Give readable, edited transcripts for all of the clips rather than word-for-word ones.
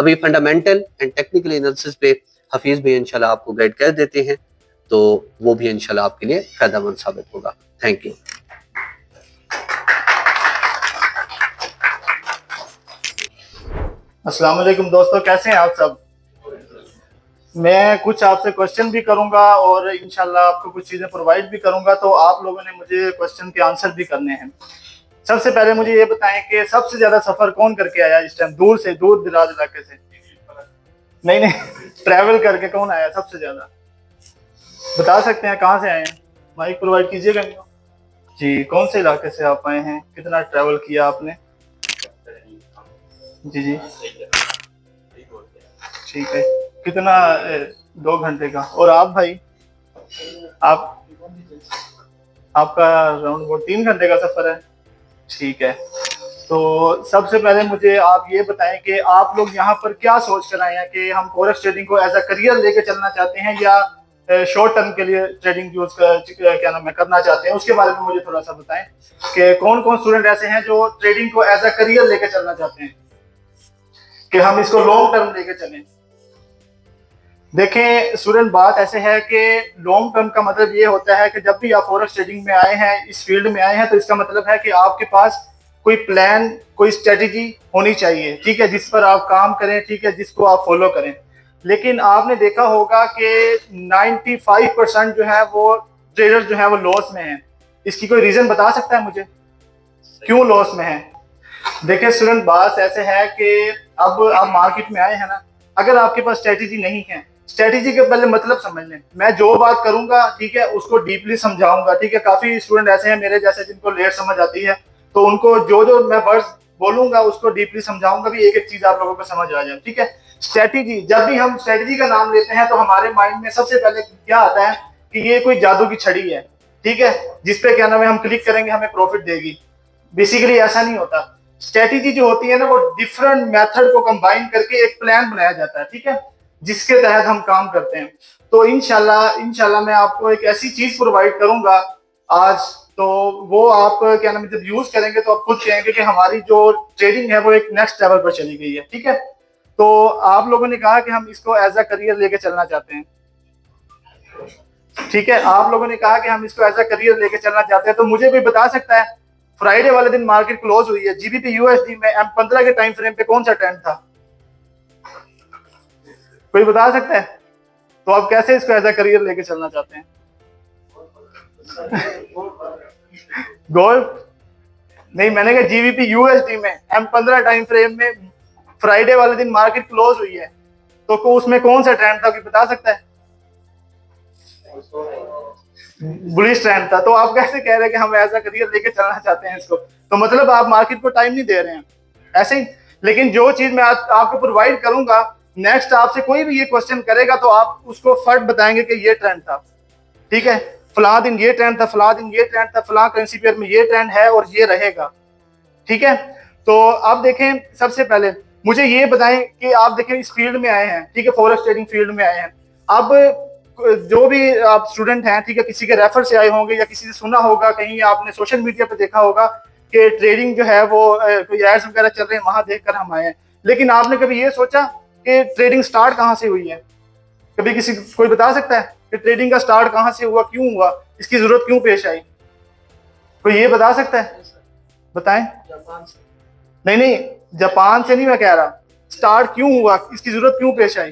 अभी fundamental and technical analysis पे हफीज भी इंशाल्लाह आपको गाइड कर देते हैं, तो वो भी इंशाल्लाह आपके लिए फायदेमंद साबित होगा। Thank you. अस्सलाम वालेकुम दोस्तों, कैसे हैं आप सब? मैं कुछ आपसे क्वेश्चन भी करूंगा और इंशाल्लाह आपको कुछ चीज़ें प्रोवाइड भी करूंगा, तो आप लोगों ने मुझे क्वेश्चन के आंसर भी करने हैं। सबसे पहले मुझे ये बताएं कि सबसे ज़्यादा सफ़र कौन करके आया इस टाइम, दूर से, दूर दराज इलाके से? नहीं नहीं, ट्रैवल करके कौन आया सबसे ज़्यादा? बता सकते हैं कहाँ से आए हैं? माइक प्रोवाइड कीजिएगा जी। कौन से इलाके से आप आए हैं? कितना ट्रैवल किया आपने? जी जी, ठीक है। कितना? 2 घंटे का। और आप भाई, आप आपका राउंड अबाउट 3 घंटे का सफर है। ठीक है। तो सबसे पहले मुझे आप ये बताएं कि आप लोग यहाँ पर क्या सोच कर आए हैं कि हम फॉरेक्स ट्रेडिंग को एज अ करियर लेके चलना चाहते हैं या शॉर्ट टर्म के लिए ट्रेडिंग यूज क्या नाम है करना चाहते हैं, उसके बारे में मुझे थोड़ा सा बताएं कि कौन कौन स्टूडेंट ऐसे हैं जो ट्रेडिंग को एज अ करियर लेके चलना चाहते हैं कि हम इसको लॉन्ग टर्म लेके चलें। देखें स्टूडेंट, बात ऐसे है कि लॉन्ग टर्म का मतलब ये होता है कि जब भी आप फॉरेक्स ट्रेडिंग में आए हैं, इस फील्ड में आए हैं, तो इसका मतलब है कि आपके पास कोई प्लान, कोई स्ट्रेटजी होनी चाहिए, ठीक है, जिस पर आप काम करें, ठीक है, जिसको आप फॉलो करें। लेकिन आपने देखा होगा कि 95% जो है वो ट्रेडर जो है वो लॉस में है। इसकी कोई रीजन बता सकता है मुझे, क्यों लॉस में है? देखिए स्टूडेंट, बात ऐसे है कि अब आप मार्केट में आए हैं ना, अगर आपके पास स्ट्रेटजी नहीं है, स्ट्रेटजी के पहले मतलब समझ लें। मैं जो बात करूंगा, ठीक है, उसको डीपली समझाऊंगा, ठीक है। काफी स्टूडेंट ऐसे हैं मेरे जैसे जिनको लेट समझ आती है, तो उनको जो जो मैं वर्ड्स बोलूंगा उसको डीपली समझाऊंगा भी, एक एक चीज आप लोगों को समझ आ जाए, ठीक है। स्ट्रेटजी, जब भी हम स्ट्रेटजी का नाम लेते हैं तो हमारे माइंड में सबसे पहले क्या आता है कि ये कोई जादू की छड़ी है, ठीक है, जिसपे क्या नाम है हम क्लिक करेंगे हमें प्रॉफिट देगी। बेसिकली ऐसा नहीं होता। स्ट्रेटजी जो होती है ना, वो डिफरेंट मेथड को कंबाइन करके एक प्लान बनाया जाता है, ठीक है, जिसके तहत हम काम करते हैं। तो इंशाल्लाह मैं आपको एक ऐसी चीज प्रोवाइड करूंगा आज, तो वो आप क्या नाम है जब यूज करेंगे तो आप खुद कहेंगे कि हमारी जो ट्रेडिंग है वो एक नेक्स्ट लेवल पर चली गई है, ठीक है। तो आप लोगों ने कहा कि हम इसको एज अ करियर लेके चलना चाहते हैं, ठीक है, आप लोगों ने कहा कि हम इसको एज अ करियर लेके चलना चाहते हैं। तो मुझे कोई बता सकता है फ्राइडे वाले दिन मार्केट क्लोज हुई है, जीबीपी यूएसडी में M15 के टाइम फ्रेम पे कौन सा ट्रेंड था? कोई बता सकता है? तो आप कैसे इसको एज अ करियर लेके चलना चाहते हैं? गोल्ड नहीं, मैंने कहा जीबीपी यूएसडी में M15 टाइम फ्रेम में फ्राइडे वाले दिन मार्केट क्लोज हुई है, तो उसमें कौन सा ट्रेंड था, कोई बता सकता है? बुलिश ट्रेंड था। तो आप कैसे कह रहे हैं कि हम ऐसा करियर लेके चलना चाहते हैं इसको? तो मतलब आप मार्केट को टाइम नहीं दे रहे हैं, ऐसे ही। लेकिन जो चीज मैं आपको प्रोवाइड करूंगा, नेक्स्ट आपसे कोई भी ये क्वेश्चन करेगा तो आप उसको फर्स्ट बताएंगे कि ये ट्रेंड था, ठीक है, फला दिन ये ट्रेंड था, फला दिन ये ट्रेंड था, फला करेंसी पेयर में ये ट्रेंड है और ये रहेगा, ठीक है। तो अब देखें, सबसे पहले मुझे ये बताएं कि आप देखें इस फील्ड में आए हैं, ठीक है, फॉरेक्स ट्रेडिंग फील्ड में आए हैं। अब जो भी आप स्टूडेंट हैं, ठीक है, किसी के रेफर से आए होंगे या किसी से सुना होगा, कहीं आपने सोशल मीडिया पे देखा होगा कि ट्रेडिंग जो है वो कोई एड्स वगैरह चल रहे हैं, वहां देखकर हम आए हैं। लेकिन आपने कभी ये सोचा कि ट्रेडिंग स्टार्ट कहाँ से हुई है? कभी कोई बता सकता है कि ट्रेडिंग का स्टार्ट कहाँ से हुआ, क्यों हुआ, इसकी जरूरत क्यों पेश आई? कोई ये बता सकता है? बताएं। जापान से? नहीं नहीं, जापान से नहीं मैं कह रहा, स्टार्ट क्यों हुआ, इसकी जरूरत क्यों पेश आई?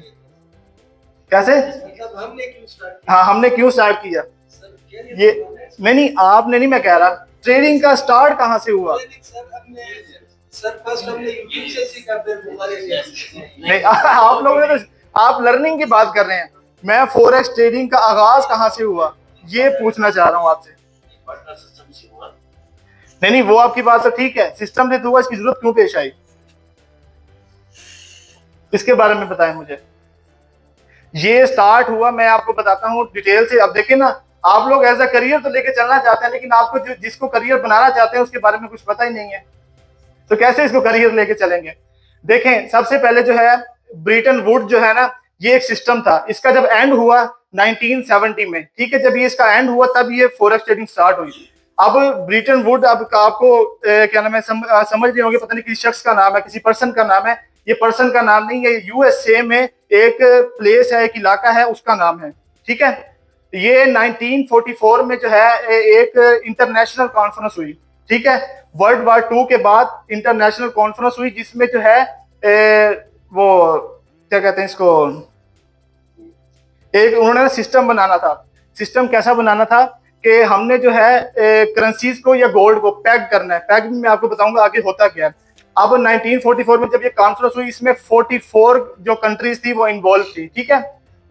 कैसे? मतलब हमने क्यों स्टार्ट किया? हाँ, हमने क्यों स्टार्ट किया ये? नहीं, आपने नहीं, मैं कह रहा ट्रेडिंग का स्टार्ट कहाँ से हुआ? सर फर्स्ट हमने यूट्यूब से सीखा, नहीं आप लोगों ने तो आप लर्निंग की बात कर रहे हैं, मैं फॉरेक्स ट्रेडिंग का आगाज कहाँ से हुआ ये पूछना चाह रहा हूँ आपसे। नहीं, वो आपकी बात तो ठीक है, सिस्टम से हुआ, इसकी जरूरत क्यों पेश आई, इसके बारे में बताएं मुझे। ये स्टार्ट हुआ, मैं आपको बताता हूँ डिटेल से। अब देखिए ना, आप लोग एज अ करियर तो लेके चलना चाहते हैं, लेकिन आपको जिसको करियर बनाना चाहते हैं उसके बारे में कुछ पता ही नहीं है, तो कैसे इसको करियर लेके चलेंगे? देखें, सबसे पहले जो है ब्रिटन वुड जो है ना, ये एक सिस्टम था, इसका जब एंड हुआ 1970 में, ठीक है, जब ये इसका एंड हुआ तब ये फॉरेक्स ट्रेडिंग स्टार्ट हुई। अब ब्रिटन वुड, अब आपको क्या नाम है, समझ रहे होंगे, पता नहीं किसी शख्स का नाम है, किसी पर्सन का नाम है, ये पर्सन का नाम नहीं है, यूएसए में एक प्लेस है, एक इलाका है, उसका नाम है। ठीक है, ये 1944 में जो है एक इंटरनेशनल कॉन्फ्रेंस हुई। ठीक है, वर्ल्ड वार 2 के बाद इंटरनेशनल कॉन्फ्रेंस हुई, जिसमें जो है वो क्या कहते हैं इसको, एक उन्होंने सिस्टम बनाना था। सिस्टम कैसा बनाना था कि हमने जो है करेंसीज को या गोल्ड को पैक करना है। पैक भी मैं आपको बताऊंगा आगे होता क्या है। अब 1944 में जब ये कॉन्फ्रेंस हुई, इसमें 44 जो कंट्रीज थी वो इन्वॉल्व थी। ठीक है,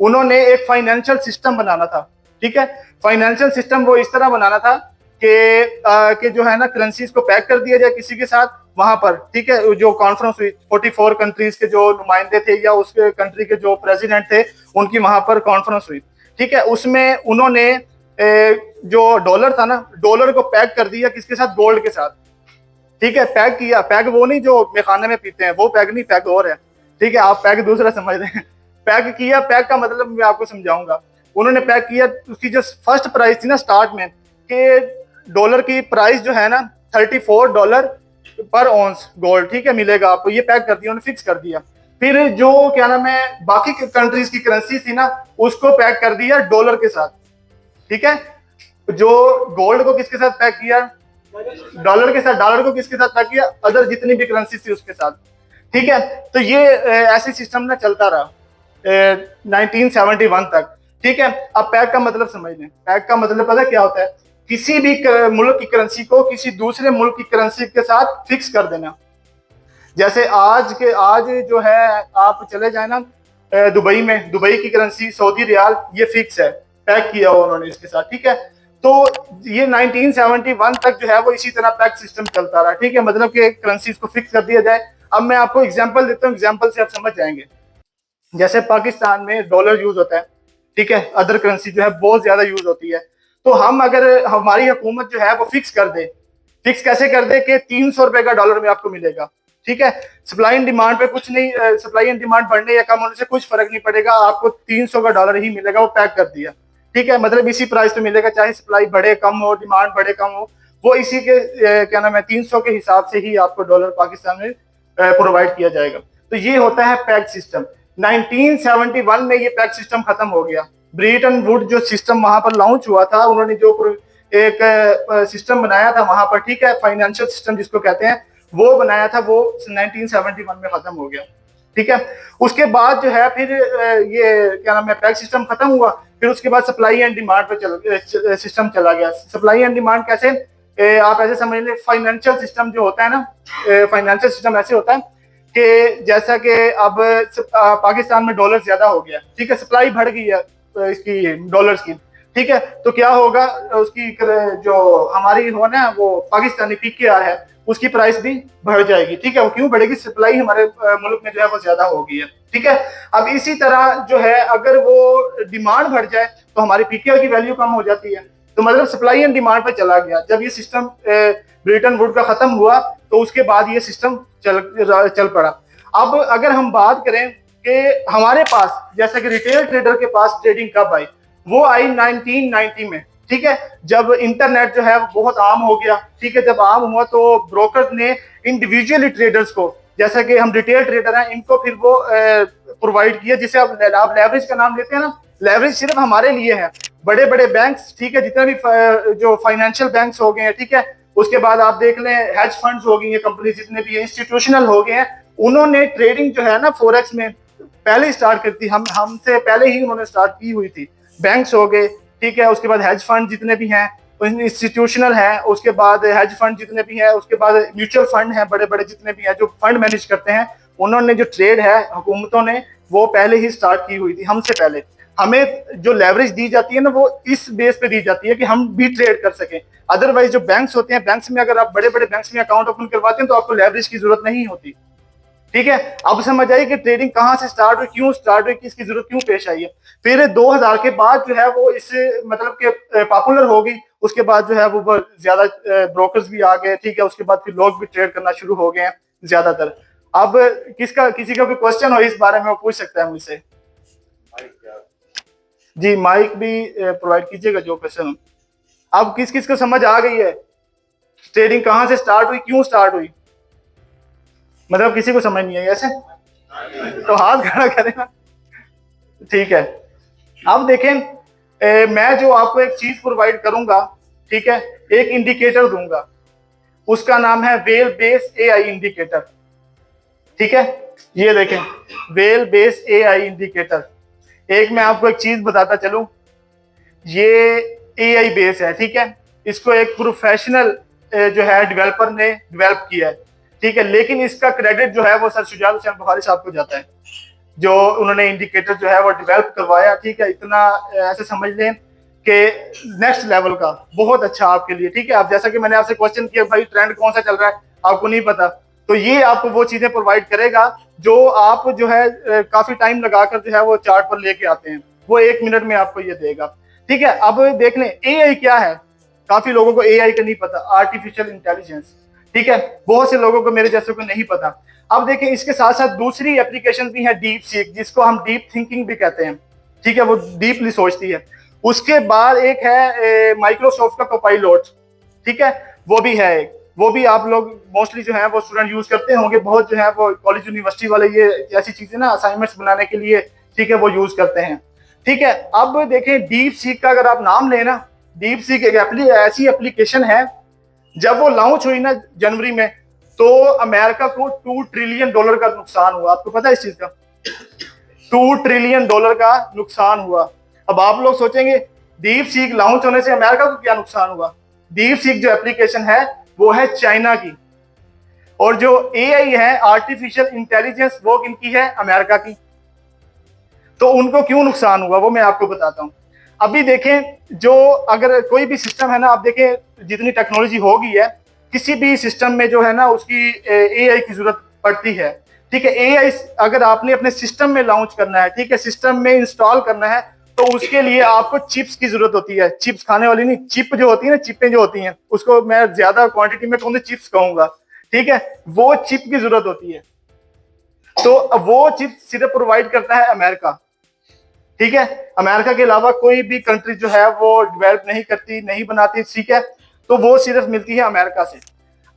उन्होंने एक फाइनेंशियल सिस्टम बनाना था। ठीक है, फाइनेंशियल सिस्टम वो इस तरह बनाना था कि जो है ना करेंसीज को पैक कर दिया जाए किसी के साथ वहां पर। ठीक है, जो कॉन्फ्रेंस हुई 44 कंट्रीज के जो नुमाइंदे थे या उसके कंट्री के जो प्रेसिडेंट थे, उनकी वहां पर कॉन्फ्रेंस हुई। ठीक है, उसमें उन्होंने जो डॉलर था ना, डॉलर को पैक कर दिया किसके साथ, गोल्ड के साथ। ठीक है, पैक किया, पैक वो नहीं जो मेखाने में पीते हैं, वो पैक नहीं, पैक और है। ठीक है, आप पैक दूसरा समझ रहे हैं। पैक किया, पैक का मतलब मैं आपको समझाऊंगा। उन्होंने पैक किया, उसकी जो फर्स्ट प्राइस थी ना स्टार्ट में, कि डॉलर की प्राइस जो है ना $34 पर ऑन्स गोल्ड, ठीक है, मिलेगा आपको, ये पैक कर दिया, उन्होंने फिक्स कर दिया। फिर जो क्या नाम है बाकी कंट्रीज की करेंसी थी ना, उसको पैक कर दिया डॉलर के साथ। ठीक है, जो गोल्ड को किसके साथ पैक किया, डॉलर के साथ। डॉलर को किसके साथ पैक किया, अदर जितनी भी करेंसी थी उसके साथ। ठीक है, तो ये ऐसे सिस्टम ना चलता रहा 1971 तक। ठीक है, अब पैक का मतलब समझ लें। पैक का मतलब पता क्या होता है, किसी भी मुल्क की करेंसी को किसी दूसरे मुल्क की करेंसी के साथ फिक्स कर देना। जैसे आज जो है आप चले जाए ना दुबई में, दुबई की करेंसी सऊदी रियाल, ये फिक्स है, पैक किया हुआ उन्होंने इसके साथ। ठीक है, तो ये 1971 तक जो है वो इसी तरह पैक सिस्टम चलता रहा। ठीक है, मतलब कि करेंसी को फिक्स कर दिया जाए। अब मैं आपको एग्जांपल देता हूँ, एग्जांपल से आप समझ जाएंगे। जैसे पाकिस्तान में डॉलर यूज होता है, ठीक है, अदर करेंसी जो है बहुत ज्यादा यूज होती है। तो हम अगर हमारी हुकूमत जो है वो फिक्स कर दे, फिक्स कैसे कर दे कि 300 रुपए का डॉलर में आपको मिलेगा। ठीक है, सप्लाई एंड डिमांड पे कुछ नहीं, सप्लाई एंड डिमांड बढ़ने या कम होने से कुछ फर्क नहीं पड़ेगा, आपको 300 का डॉलर ही मिलेगा, वो पैक कर दिया। ठीक है, मतलब इसी प्राइस पे मिलेगा, चाहे सप्लाई बढ़े कम हो, डिमांड बढ़े कम हो, वो इसी के क्या नाम है 300 के हिसाब से ही आपको डॉलर पाकिस्तान में प्रोवाइड किया जाएगा। तो ये होता है पैक सिस्टम। 1971 में ये पैक सिस्टम खत्म हो गया। ब्रिटन वुड जो सिस्टम वहां पर लॉन्च हुआ था, उन्होंने जो एक सिस्टम बनाया था वहां पर, ठीक है, फाइनेंशियल सिस्टम जिसको कहते हैं, वो बनाया था, वो 1971 में खत्म हो गया। ठीक है, उसके बाद जो है फिर ये क्या नाम है पैक सिस्टम खत्म हुआ। फिर उसके बाद सप्लाई एंड डिमांड पे सिस्टम चला गया। सप्लाई एंड डिमांड कैसे, आप ऐसे समझ लें, फाइनेंशियल सिस्टम जो होता है ना, फाइनेंशियल सिस्टम ऐसे होता है कि जैसा कि अब पाकिस्तान में डॉलर ज्यादा हो गया, ठीक है, सप्लाई बढ़ गई है इसकी डॉलर्स की। ठीक है, तो क्या होगा, उसकी जो हमारी हो ना वो पाकिस्तानी PKR है, उसकी प्राइस भी बढ़ जाएगी। ठीक है, वो क्यों बढ़ेगी, सप्लाई हमारे मुल्क में जो है वो ज्यादा हो गई है। ठीक है, अब इसी तरह जो है अगर वो डिमांड बढ़ जाए तो हमारी PKR की वैल्यू कम हो जाती है। तो मतलब सप्लाई एंड डिमांड पे चला गया। जब ये सिस्टम ब्रिटन वुड का खत्म हुआ तो उसके बाद ये सिस्टम चल पड़ा। अब अगर हम बात करें कि हमारे पास जैसा कि रिटेल ट्रेडर के पास ट्रेडिंग कब आई, वो आई 1990 में। ठीक है, जब इंटरनेट जो है बहुत आम हो गया। ठीक है, जब आम हुआ तो ब्रोकर ने इंडिविजुअली ट्रेडर्स को, जैसा कि हम रिटेल ट्रेडर हैं, इनको फिर वो प्रोवाइड किया, जिसे आप लेवरेज का नाम लेते हैं ना। लेवरेज सिर्फ हमारे लिए है, बड़े बड़े बैंक्स, ठीक है, जितने भी जो फाइनेंशियल बैंक्स हो गए हैं, ठीक है, उसके बाद आप देख लें हेज फंड्स हो गई हैं, कंपनी जितने भी इंस्टीट्यूशनल हो गए हैं, उन्होंने ट्रेडिंग जो है ना फॉरेक्स में पहले स्टार्ट कर दी। हमसे पहले ही उन्होंने स्टार्ट की हुई थी। बैंक्स हो गए, ठीक है, उसके बाद हेज फंड जितने भी हैं, इंस्टीट्यूशनल है, उसके बाद हेज फंड जितने भी हैं, उसके बाद म्यूचुअल फंड हैं, बड़े बड़े जितने भी हैं जो फंड मैनेज करते हैं, उन्होंने जो ट्रेड है हुकूमतों ने वो पहले ही स्टार्ट की हुई थी हमसे पहले। हमें जो लेवरेज दी जाती है ना वो इस बेस पे दी जाती है कि हम भी ट्रेड कर सकें। अदरवाइज जो बैंक्स होते हैं, बैंक्स में अगर आप बड़े बड़े बैंक्स में अकाउंट ओपन करवाते हैं तो आपको लेवरेज की जरूरत नहीं होती। ठीक है, अब समझ आई कि ट्रेडिंग कहाँ से स्टार्ट हुई, क्यों स्टार्ट हुई, किसकी जरूरत क्यों पेश आई है। फिर 2000 के बाद जो है वो इससे मतलब कि पॉपुलर हो गई। उसके बाद जो है वो ज्यादा ब्रोकर्स भी आ गए। ठीक है, उसके बाद फिर लोग भी ट्रेड करना शुरू हो गए हैं ज्यादातर। अब किसी का कोई क्वेश्चन हो इस बारे में वो पूछ सकता है मुझसे। जी, माइक भी प्रोवाइड कीजिएगा जो क्वेश्चन हो। अब किस किस को समझ आ गई है ट्रेडिंग कहाँ से स्टार्ट हुई, क्यों स्टार्ट हुई, मतलब किसी को समझ नहीं आई ऐसे? तो हाथ खड़ा करें ना, ठीक है। अब देखें, मैं जो आपको एक चीज प्रोवाइड करूंगा, ठीक है, एक इंडिकेटर दूंगा, उसका नाम है वेल बेस एआई इंडिकेटर, ठीक है। ये देखें, वेल बेस एआई इंडिकेटर। एक मैं आपको एक चीज बताता चलूं, ये एआई बेस है, ठीक है। इसको एक प्रोफेशनल जो है डेवलपर ने डेवलप किया है, ठीक है। लेकिन इसका क्रेडिट जो है वो सर शुजात हुसैन बुखारी साहब को जाता है, जो उन्होंने इंडिकेटर जो है वो डेवलप करवाया, ठीक है। इतना ऐसे समझ लें कि नेक्स्ट लेवल का, बहुत अच्छा आपके लिए, ठीक है। आप जैसा कि मैंने आपसे क्वेश्चन किया भाई ट्रेंड कौन सा चल रहा है, आपको नहीं पता, तो ये आपको वो चीजें प्रोवाइड करेगा जो आप जो है काफी टाइम लगाकर जो है वो चार्ट पर लेके आते हैं, वो 1 मिनट में आपको ये देगा, ठीक है। अब देख लें एआई क्या है, काफी लोगों को एआई का नहीं पता, आर्टिफिशियल इंटेलिजेंस, ठीक है। बहुत से लोगों को, मेरे जैसे को नहीं पता। अब देखें इसके साथ साथ दूसरी एप्लीकेशन भी है, डीप सीक, जिसको हम डीप थिंकिंग भी कहते हैं, ठीक है, वो डीपली सोचती है। उसके बाद एक है माइक्रोसॉफ्ट का कोपाइलट, ठीक है, वो भी है एक, वो भी आप लोग मोस्टली जो है वो स्टूडेंट यूज करते होंगे, बहुत जो है वो कॉलेज यूनिवर्सिटी वाले ये ऐसी चीजें ना असाइनमेंट्स बनाने के लिए, ठीक है, वो यूज करते हैं, ठीक है। अब देखें डीप सीक का अगर आप नाम लेना, डीप सीक एक ऐसी एप्लीकेशन है, जब वो लॉन्च हुई ना जनवरी में, तो अमेरिका को $2 ट्रिलियन का नुकसान हुआ। आपको पता है इस चीज का? $2 ट्रिलियन का नुकसान हुआ। अब आप लोग सोचेंगे डीप सीक लॉन्च होने से अमेरिका को क्या नुकसान हुआ? डीप सीक जो एप्लीकेशन है वो है चाइना की, और जो एआई है आर्टिफिशियल इंटेलिजेंस वो किनकी है? अमेरिका की। तो उनको क्यों नुकसान हुआ वो मैं आपको बताता हूं। अभी देखें, जो अगर कोई भी सिस्टम है ना, आप देखें जितनी टेक्नोलॉजी हो गई है, किसी भी सिस्टम में जो है ना उसकी एआई की जरूरत पड़ती है, ठीक है। एआई अगर आपने अपने सिस्टम में लॉन्च करना है, ठीक है, सिस्टम में इंस्टॉल करना है, तो उसके लिए आपको चिप्स की जरूरत होती है। चिप्स खाने वाली नहीं, चिप जो होती है ना, चिपें जो होती हैं, उसको मैं ज्यादा क्वांटिटी में कौन सी चिप्स कहूंगा, ठीक है, वो चिप की जरूरत होती है। तो वो चिप सिर्फ प्रोवाइड करता है अमेरिका, ठीक है। अमेरिका के अलावा कोई भी कंट्री जो है वो डेवलप नहीं करती, नहीं बनाती, ठीक है। तो वो सिर्फ मिलती है अमेरिका से।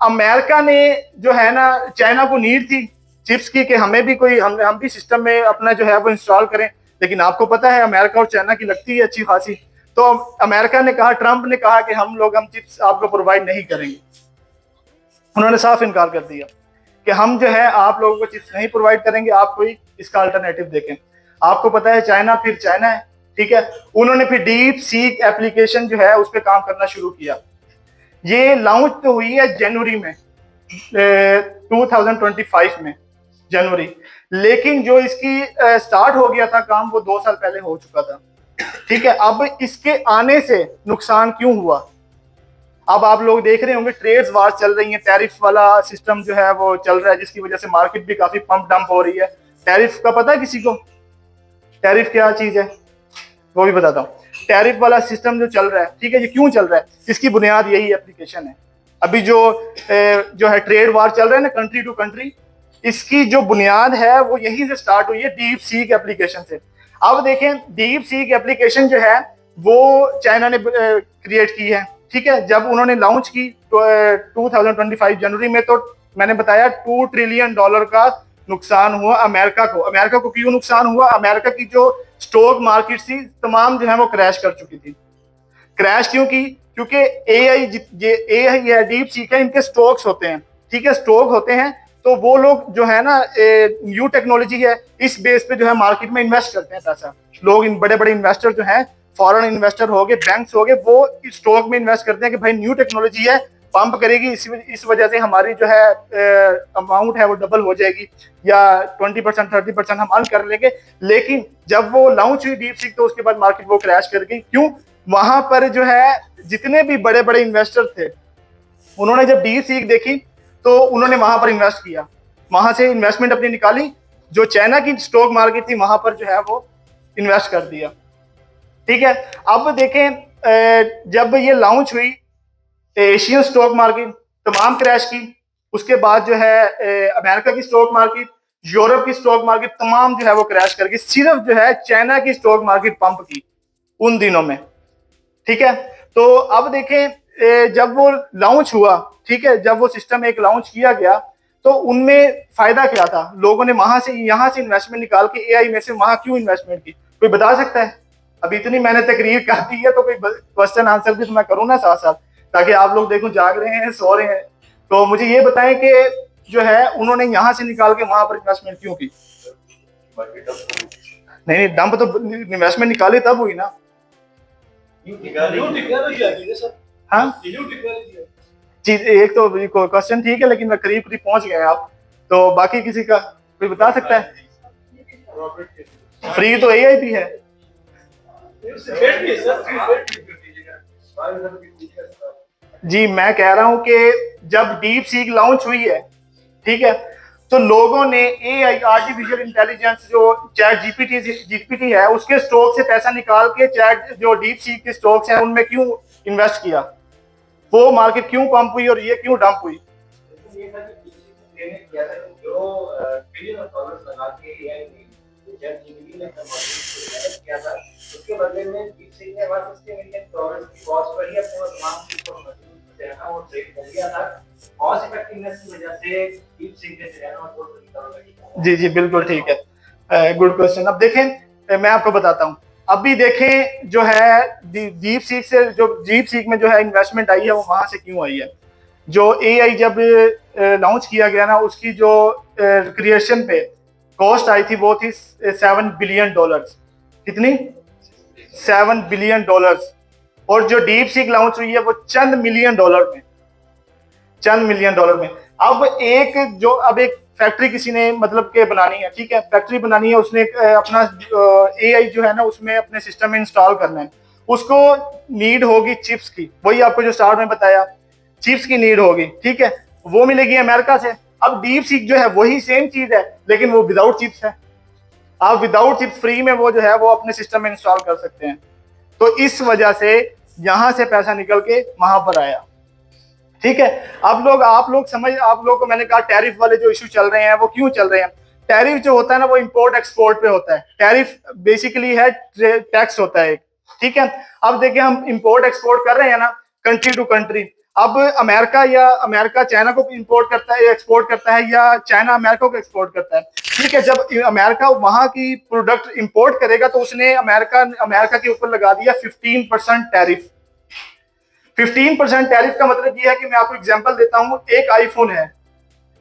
अमेरिका ने जो है ना, चाइना को नीड थी चिप्स की कि हमें भी कोई, हम भी सिस्टम में अपना जो है वो इंस्टॉल करें, लेकिन आपको पता है अमेरिका और चाइना की लगती है अच्छी खासी। तो अमेरिका ने कहा, ट्रंप ने कहा कि हम चिप्स आपको प्रोवाइड नहीं करेंगे। उन्होंने साफ इनकार कर दिया कि हम जो है आप लोगों को चिप्स नहीं प्रोवाइड करेंगे, आप कोई इसका अल्टरनेटिव देखें। आपको पता है चाइना फिर चाइना है, ठीक है। उन्होंने फिर डीप सीक एप्लीकेशन जो है उस पर काम करना शुरू किया। ये लॉन्च तो हुई है जनवरी में, 2025 में जनवरी, लेकिन जो इसकी स्टार्ट हो गया था काम वो 2 साल पहले हो चुका था, ठीक है। अब इसके आने से नुकसान क्यों हुआ? अब आप लोग देख रहे होंगे ट्रेड्स वार चल रही है, टैरिफ वाला सिस्टम जो है वो चल रहा है, जिसकी वजह से मार्केट भी काफी पंप डंप हो रही है। टैरिफ का पता है किसी को? टैरिफ क्या चीज है वो भी बताता हूँ। टैरिफ वाला सिस्टम जो चल रहा है, ठीक है, ये क्यों चल रहा है? इसकी बुनियाद यही एप्लीकेशन है। अभी जो है ट्रेड वार चल रहा है ना, कंट्री टू कंट्री, इसकी जो बुनियाद है वो यहीं से स्टार्ट हुई है, डीप सीक एप्लीकेशन से। अब देखें डीप सीक एप्लीकेशन जो है वो चाइना ने क्रिएट की है, ठीक है। जब उन्होंने लॉन्च की 2025 जनवरी में, तो मैंने बताया $2 ट्रिलियन का नुकसान हुआ अमेरिका को। अमेरिका को क्यों नुकसान हुआ? अमेरिका की जो स्टॉक मार्केट थी तमाम जो है वो क्रैश कर चुकी थी। क्रैश क्यों की? क्योंकि एआई है, डीप सीक है, इनके स्टॉक्स होते हैं, ठीक है, स्टॉक होते हैं। तो वो लोग जो है ना, न्यू टेक्नोलॉजी है, इस बेस पे जो है मार्केट में इन्वेस्ट करते हैं पैसा। लोग, इन बड़े बड़े इन्वेस्टर जो हैं, फॉरेन इन्वेस्टर हो गए, बैंक्स हो गए, वो स्टॉक में इन्वेस्ट करते हैं कि भाई न्यू टेक्नोलॉजी है, पंप करेगी, इस वजह से हमारी जो है अमाउंट है वो डबल हो जाएगी, या 20% 30% हम अर्न कर लेंगे। लेकिन जब वो लॉन्च हुई डीप सीक, तो उसके बाद मार्केट वो क्रैश कर गई। क्यों? वहां पर जो है जितने भी बड़े बड़े इन्वेस्टर थे, उन्होंने जब डीप सीक देखी तो उन्होंने वहां पर इन्वेस्ट किया, वहां से इन्वेस्टमेंट अपनी निकाली, जो चाइना की स्टॉक मार्केट थी वहां पर जो है वो इन्वेस्ट कर दिया, ठीक है। अब देखें जब ये लॉन्च हुई, एशियन स्टॉक मार्केट तमाम क्रैश की। उसके बाद जो है अमेरिका की स्टॉक मार्केट, यूरोप की स्टॉक मार्केट तमाम जो है वो क्रैश कर गई। सिर्फ जो है चाइना की स्टॉक मार्केट पंप की उन दिनों में, ठीक है। तो अब देखें जब वो लॉन्च हुआ, ठीक है, जब वो सिस्टम एक लॉन्च किया गया, तो उनमें फायदा क्या था? लोगों ने वहां से यहाँ से इन्वेस्टमेंट निकाल के एआई में से वहां क्यों इन्वेस्टमेंट की? कोई बता सकता है? अभी इतनी मैंने तकरीर कर दी है, तो कोई क्वेश्चन आंसर भी तो मैं करूँ ना साथ साथ, ताकि आप लोग देखो जाग रहे हैं, सो रहे हैं। तो मुझे ये बताएं कि जो है उन्होंने यहाँ से निकाल के वहां पर इन्वेस्टमेंट क्यों की? नहीं, डंप तो इन्वेस्टमेंट निकाली तब हुई ना। हाँ जी, एक तो क्वेश्चन ठीक है, लेकिन मैं करीब करीब पहुंच गए आप। तो बाकी किसी का कोई बता सकता है? फ्री तो एआई भी है। जी, मैं कह रहा हूं कि जब डीप सीक लॉन्च हुई है, ठीक है, तो लोगों ने एआई, आर्टिफिशियल इंटेलिजेंस, जो चैट जीपीटी है, उसके स्टॉक से पैसा निकाल के चैट जो डीप सीक के स्टॉक्स हैं उनमें क्यों इन्वेस्ट किया? वो मार्केट क्यों पंप हुई और ये क्यों डंप हुई? उसके बदले में डीपसीक ने 160 मिलियन डॉलर्स की कॉस्ट पर ही अपने तमाम की वो ट्रेड कर लिया था। कॉस्ट इफेक्टिवनेस की वजह से डीपसीक ने जो है ना बहुत बड़ी कमाई। जी जी, बिल्कुल ठीक है, गुड क्वेश्चन। अब देखें, मैं आपको बताता हूँ। अभी देखें जो है डीप सीक से, जो डीप सीक में जो है इन्वेस्टमेंट आई है, वो वहां से क्यों आई है? जो एआई जब लॉन्च किया गया ना, उसकी जो क्रिएशन पे कॉस्ट आई थी वो थी $7 बिलियन। कितनी? $7 बिलियन। और जो डीप सीक लॉन्च हुई है वो चंद मिलियन डॉलर में, चंद मिलियन डॉलर में। अब एक फैक्ट्री किसी ने मतलब के बनानी है, ठीक है, फैक्ट्री बनानी है, उसने अपना एआई जो है ना उसमें अपने सिस्टम में इंस्टॉल करना है, उसको नीड होगी चिप्स की। वही आपको जो स्टार्ट में बताया, चिप्स की नीड होगी, ठीक है, वो मिलेगी अमेरिका से। अब डीप सीक जो है वही सेम चीज है, लेकिन वो विदाउट चिप्स है। आप विदाउट चिप्स फ्री में वो जो है वो अपने सिस्टम में इंस्टॉल कर सकते हैं। तो इस वजह से यहां से पैसा निकल के वहां पर आया, ठीक है। आप लोग को मैंने कहा टैरिफ वाले जो इशू चल रहे हैं वो क्यों चल रहे हैं? टैरिफ जो होता है ना वो इंपोर्ट एक्सपोर्ट पे होता है। टैरिफ बेसिकली है टैक्स होता है एक, ठीक है। अब देखिए, हम इंपोर्ट एक्सपोर्ट कर रहे हैं ना कंट्री टू कंट्री। अब अमेरिका चाइना को इंपोर्ट करता है, एक्सपोर्ट करता है, या चाइना अमेरिका को एक्सपोर्ट करता है, ठीक है। जब अमेरिका वहां की प्रोडक्ट इंपोर्ट करेगा तो उसने अमेरिका के ऊपर लगा दिया 15% टैरिफ। 15% टैरिफ का मतलब ये है कि मैं आपको एग्जांपल देता हूं, एक आईफोन है,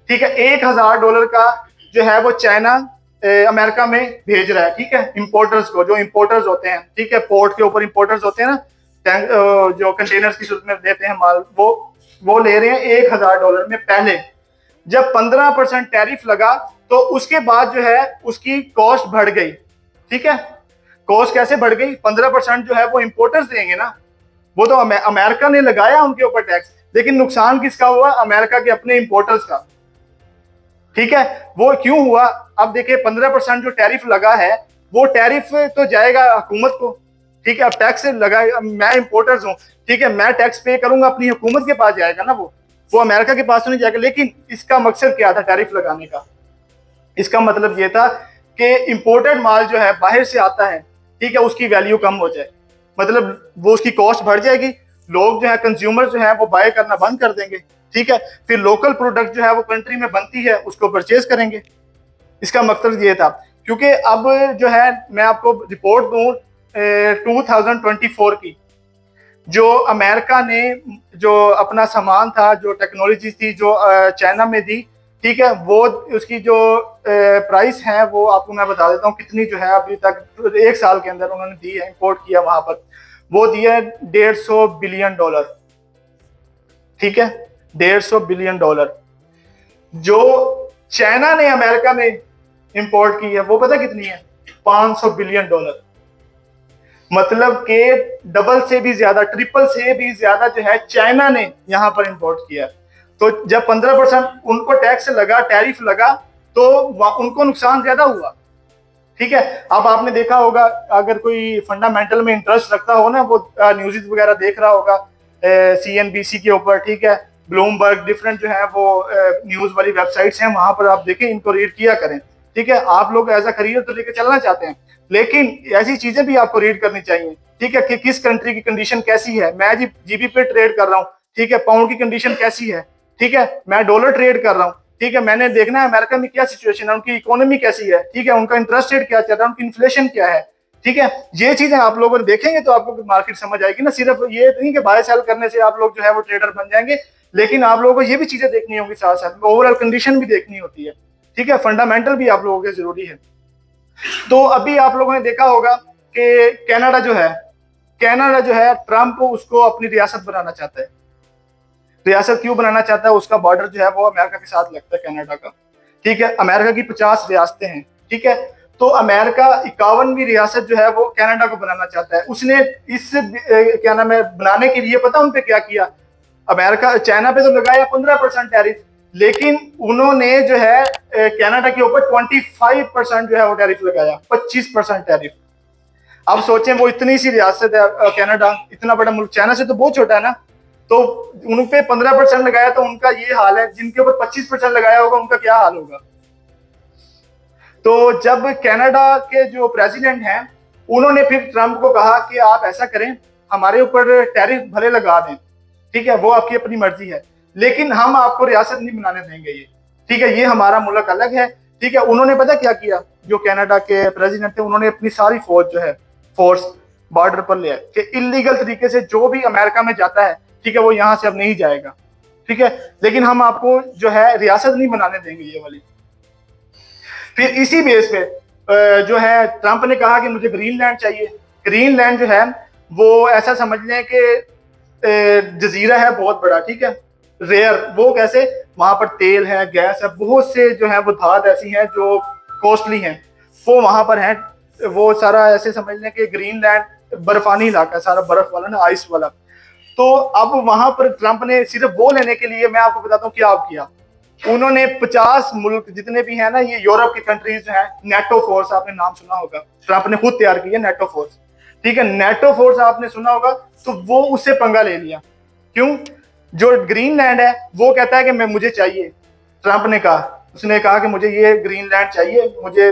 ठीक है, $1000 का जो है वो चाइना अमेरिका में भेज रहा है, ठीक है, इंपोर्टर्स को, जो इंपोर्टर्स होते हैं, ठीक है, पोर्ट के ऊपर इंपोर्टर्स होते हैं ना, जो कंटेनर्स की सूरत में देते हैं माल, वो ले रहे हैं $1000 में। पहले जब 15% टैरिफ लगा तो उसके बाद जो है उसकी कॉस्ट बढ़ गई, ठीक है। कॉस्ट कैसे बढ़ गई? 15% जो है वो इंपोर्टर्स देंगे ना, वो तो अमेरिका ने लगाया उनके ऊपर टैक्स, लेकिन नुकसान किसका हुआ? अमेरिका के अपने इंपोर्टर्स का, ठीक है। वो क्यों हुआ? अब देखिए, 15% जो टैरिफ लगा है वो टैरिफ तो जाएगा हुकूमत को, ठीक है। अब टैक्स लगा, मैं इंपोर्टर्स हूँ, ठीक है, मैं टैक्स पे करूंगा, अपनी हुकूमत के पास जाएगा ना, वो अमेरिका के पास तो नहीं जाएगा। लेकिन इसका मकसद क्या था टैरिफ लगाने का? इसका मतलब ये था कि इंपोर्टेड माल जो है बाहर से आता है, ठीक है, उसकी वैल्यू कम हो जाए, मतलब वो उसकी कॉस्ट बढ़ जाएगी, लोग जो है कंज्यूमर जो है वो बाय करना बंद कर देंगे, ठीक है। फिर लोकल प्रोडक्ट जो है वो कंट्री में बनती है उसको परचेज करेंगे। इसका मकसद ये था। क्योंकि अब जो है मैं आपको रिपोर्ट दूं 2024 की, जो अमेरिका ने जो अपना सामान था, जो टेक्नोलॉजी थी जो चाइना में दी, ठीक है, वो उसकी जो प्राइस है वो आपको मैं बता देता हूँ कितनी जो है अभी तक एक साल के अंदर उन्होंने दी है, इंपोर्ट किया वहां पर, वो दिया $150 बिलियन, ठीक है, $150 बिलियन। जो चाइना ने अमेरिका में इंपोर्ट की है वो पता कितनी है? $500 बिलियन। मतलब के डबल से भी ज्यादा, ट्रिपल से भी ज्यादा जो है चाइना ने यहां पर इंपोर्ट किया। तो जब 15% उनको टैक्स लगा, टैरिफ लगा, तो उनको नुकसान ज्यादा हुआ, ठीक है। अब आपने देखा होगा, अगर कोई फंडामेंटल में इंटरेस्ट रखता हो ना, वो न्यूज़ वगैरह देख रहा होगा CNBC के ऊपर, ठीक है, ब्लूमबर्ग, डिफरेंट जो है वो न्यूज वाली वेबसाइट्स हैं, वहां पर आप देखें, इनको रीड किया करें, ठीक है। आप लोग एज अ करियर तो लेकर चलना चाहते हैं, लेकिन ऐसी चीजें भी आपको रीड करनी चाहिए, ठीक है, कि किस कंट्री की कंडीशन कैसी है। मैं जीबी पे ट्रेड कर रहा हूँ, ठीक है, पाउंड की कंडीशन कैसी है, ठीक है, मैं डॉलर ट्रेड कर रहा हूँ, ठीक है, मैंने देखना है अमेरिका में क्या सिचुएशन है, उनकी इकोनॉमी कैसी है, ठीक है, उनका इंटरेस्ट रेट क्या चल रहा है, उनकी इन्फ्लेशन क्या है, ठीक है। ये चीजें आप लोगों ने देखेंगे तो आपको मार्केट समझ आएगी ना। सिर्फ ये नहीं कि बाय सेल करने से आप लोग जो है वो ट्रेडर बन जाएंगे, लेकिन आप लोगों को ये भी चीजें देखनी होंगी, साथ साथ ओवरऑल कंडीशन भी देखनी होती है, ठीक है, फंडामेंटल भी आप लोगों के जरूरी है। तो अभी आप लोगों ने देखा होगा कि कनाडा जो है ट्रंप उसको अपनी रियासत बनाना चाहता है। रियासत क्यों बनाना चाहता है? उसका बॉर्डर जो है वो अमेरिका के साथ लगता है, कनाडा का, ठीक है। अमेरिका की 50 रियासतें हैं, ठीक है। तो अमेरिका 51वीं रियासत जो है वो कनाडा को बनाना चाहता है। उसने इस क्या नाम है बनाने के लिए पता उन पे क्या किया? अमेरिका चाइना पे तो लगाया 15% टैरिफ, लेकिन उन्होंने जो है कनाडा के ऊपर 25% जो है वो टैरिफ लगाया, 25% टैरिफ। अब सोचें वो इतनी सी रियासत है कनाडा, इतना बड़ा मुल्क, चाइना से तो बहुत छोटा है ना, तो उन पे 15% लगाया तो उनका ये हाल है। जिनके ऊपर 25% लगाया होगा उनका क्या हाल होगा? तो जब कनाडा के जो प्रेसिडेंट हैं उन्होंने फिर ट्रंप को कहा कि आप ऐसा करें, हमारे ऊपर टैरिफ भले लगा दें, ठीक है, वो आपकी अपनी मर्जी है, लेकिन हम आपको रियासत नहीं बनाने देंगे ये, ठीक है, ये हमारा मुल्क अलग है, ठीक है। उन्होंने पता क्या किया? जो कनाडा के प्रेसिडेंट थे उन्होंने अपनी सारी फौज जो है फोर्स बॉर्डर पर ले आए कि इलीगल तरीके से जो भी अमेरिका में जाता है, ठीक है, वो यहाँ से अब नहीं जाएगा, ठीक है, लेकिन हम आपको जो है रियासत नहीं बनाने देंगे ये वाली। फिर इसी बेस पे जो है ट्रंप ने कहा कि मुझे ग्रीनलैंड चाहिए। ग्रीनलैंड जो है वो ऐसा समझ लें कि जजीरा है बहुत बड़ा, ठीक है, रेयर। वो कैसे? वहां पर तेल है, गैस है, बहुत से जो है वो धात ऐसी हैं जो कॉस्टली हैं, वो वहां पर हैं। वो सारा ऐसे समझ लें कि ग्रीनलैंड बर्फानी इलाका है, सारा बर्फ वाला ना, आइस वाला। तो अब वहां पर ट्रंप ने सिर्फ वो लेने के लिए, मैं आपको बताता हूँ क्या किया। उन्होंने 50 मुल्क जितने भी हैं ना, ये यूरोप की कंट्रीज जो है, नेटो फोर्स आपने नाम सुना होगा, ट्रंप ने खुद तैयार की है नेटो फोर्स, ठीक है, नेटो फोर्स आपने सुना होगा, तो वो उससे पंगा ले लिया। क्यों? जो ग्रीनलैंड है वो कहता है कि मैं मुझे चाहिए। ट्रंप ने कहा, उसने कहा कि मुझे ये ग्रीनलैंड चाहिए,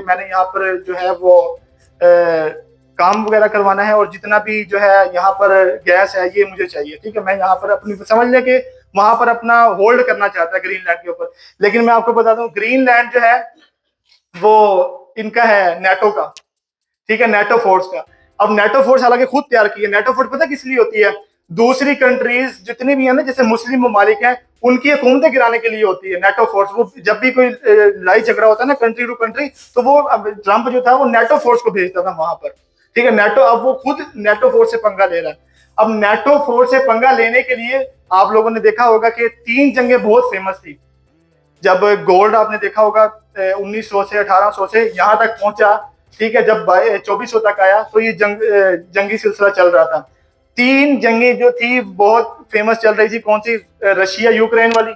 मैंने यहाँ पर जो है वो काम वगैरह करवाना है, और जितना भी जो है यहाँ पर गैस है ये मुझे चाहिए, ठीक है। मैं यहाँ पर अपनी समझ लें कि वहां पर अपना होल्ड करना चाहता है ग्रीनलैंड के ऊपर। लेकिन मैं आपको बता दूं ग्रीनलैंड जो है वो इनका है, नेटो का, ठीक है, नेटो फोर्स का। अब नेटो फोर्स हालांकि खुद तैयार की है। नेटो फोर्स पता किस लिए होती है? दूसरी कंट्रीज जितनी भी है ना, जैसे मुस्लिम ममालिक हैं, उनकी हुकूमतें गिराने के लिए होती है नेटो फोर्स। वो जब भी कोई लड़ाई झगड़ा होता है ना कंट्री टू कंट्री, तो वो ट्रंप जो था वो नेटो फोर्स को भेजता था वहां पर, ठीक है। नेटो, अब वो खुद नेटो फोर्स से पंगा ले रहा है। अब नेटो फोर्स से पंगा लेने के लिए आप लोगों ने देखा होगा कि 3 जंगें बहुत फेमस थी। जब गोल्ड आपने देखा होगा 1900 से 1800 से यहाँ तक पहुंचा, ठीक है, जब 2400 तक आया तो ये जंगी सिलसिला चल रहा था। 3 जंगें जो थी बहुत फेमस चल रही थी। कौन सी? रशिया यूक्रेन वाली,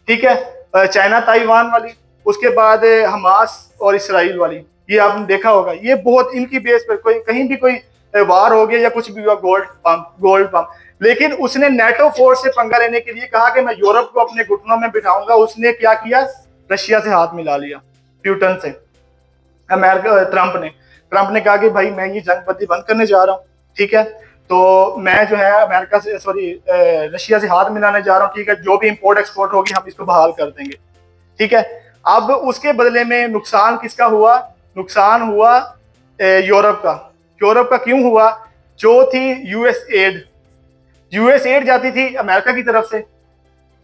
ठीक है, चाइना ताइवान वाली, उसके बाद हमास और इसराइल वाली। ये आपने देखा होगा, ये बहुत इनकी बेस पर कोई कहीं भी कोई वार हो गया या कुछ भी हुआ, गोल्ड पंप। लेकिन उसने नेटो फोर्स से पंगा लेने के लिए कहा कि मैं यूरोप को अपने घुटनों में बिठाऊंगा। उसने क्या किया? रशिया से हाथ मिला लिया, प्यूटन से। ट्रंप ने कहा कि भाई मैं ये जंगबंदी बंद करने जा रहा हूँ, ठीक है, तो मैं जो है अमेरिका से रशिया से हाथ मिलाने जा रहा हूँ, ठीक है, जो भी इंपोर्ट एक्सपोर्ट होगी हम इसको बहाल कर देंगे, ठीक है। अब उसके बदले में नुकसान किसका हुआ? नुकसान हुआ यूरोप का। यूरोप का क्यों हुआ? जो थी यूएस एड जाती थी अमेरिका की तरफ से,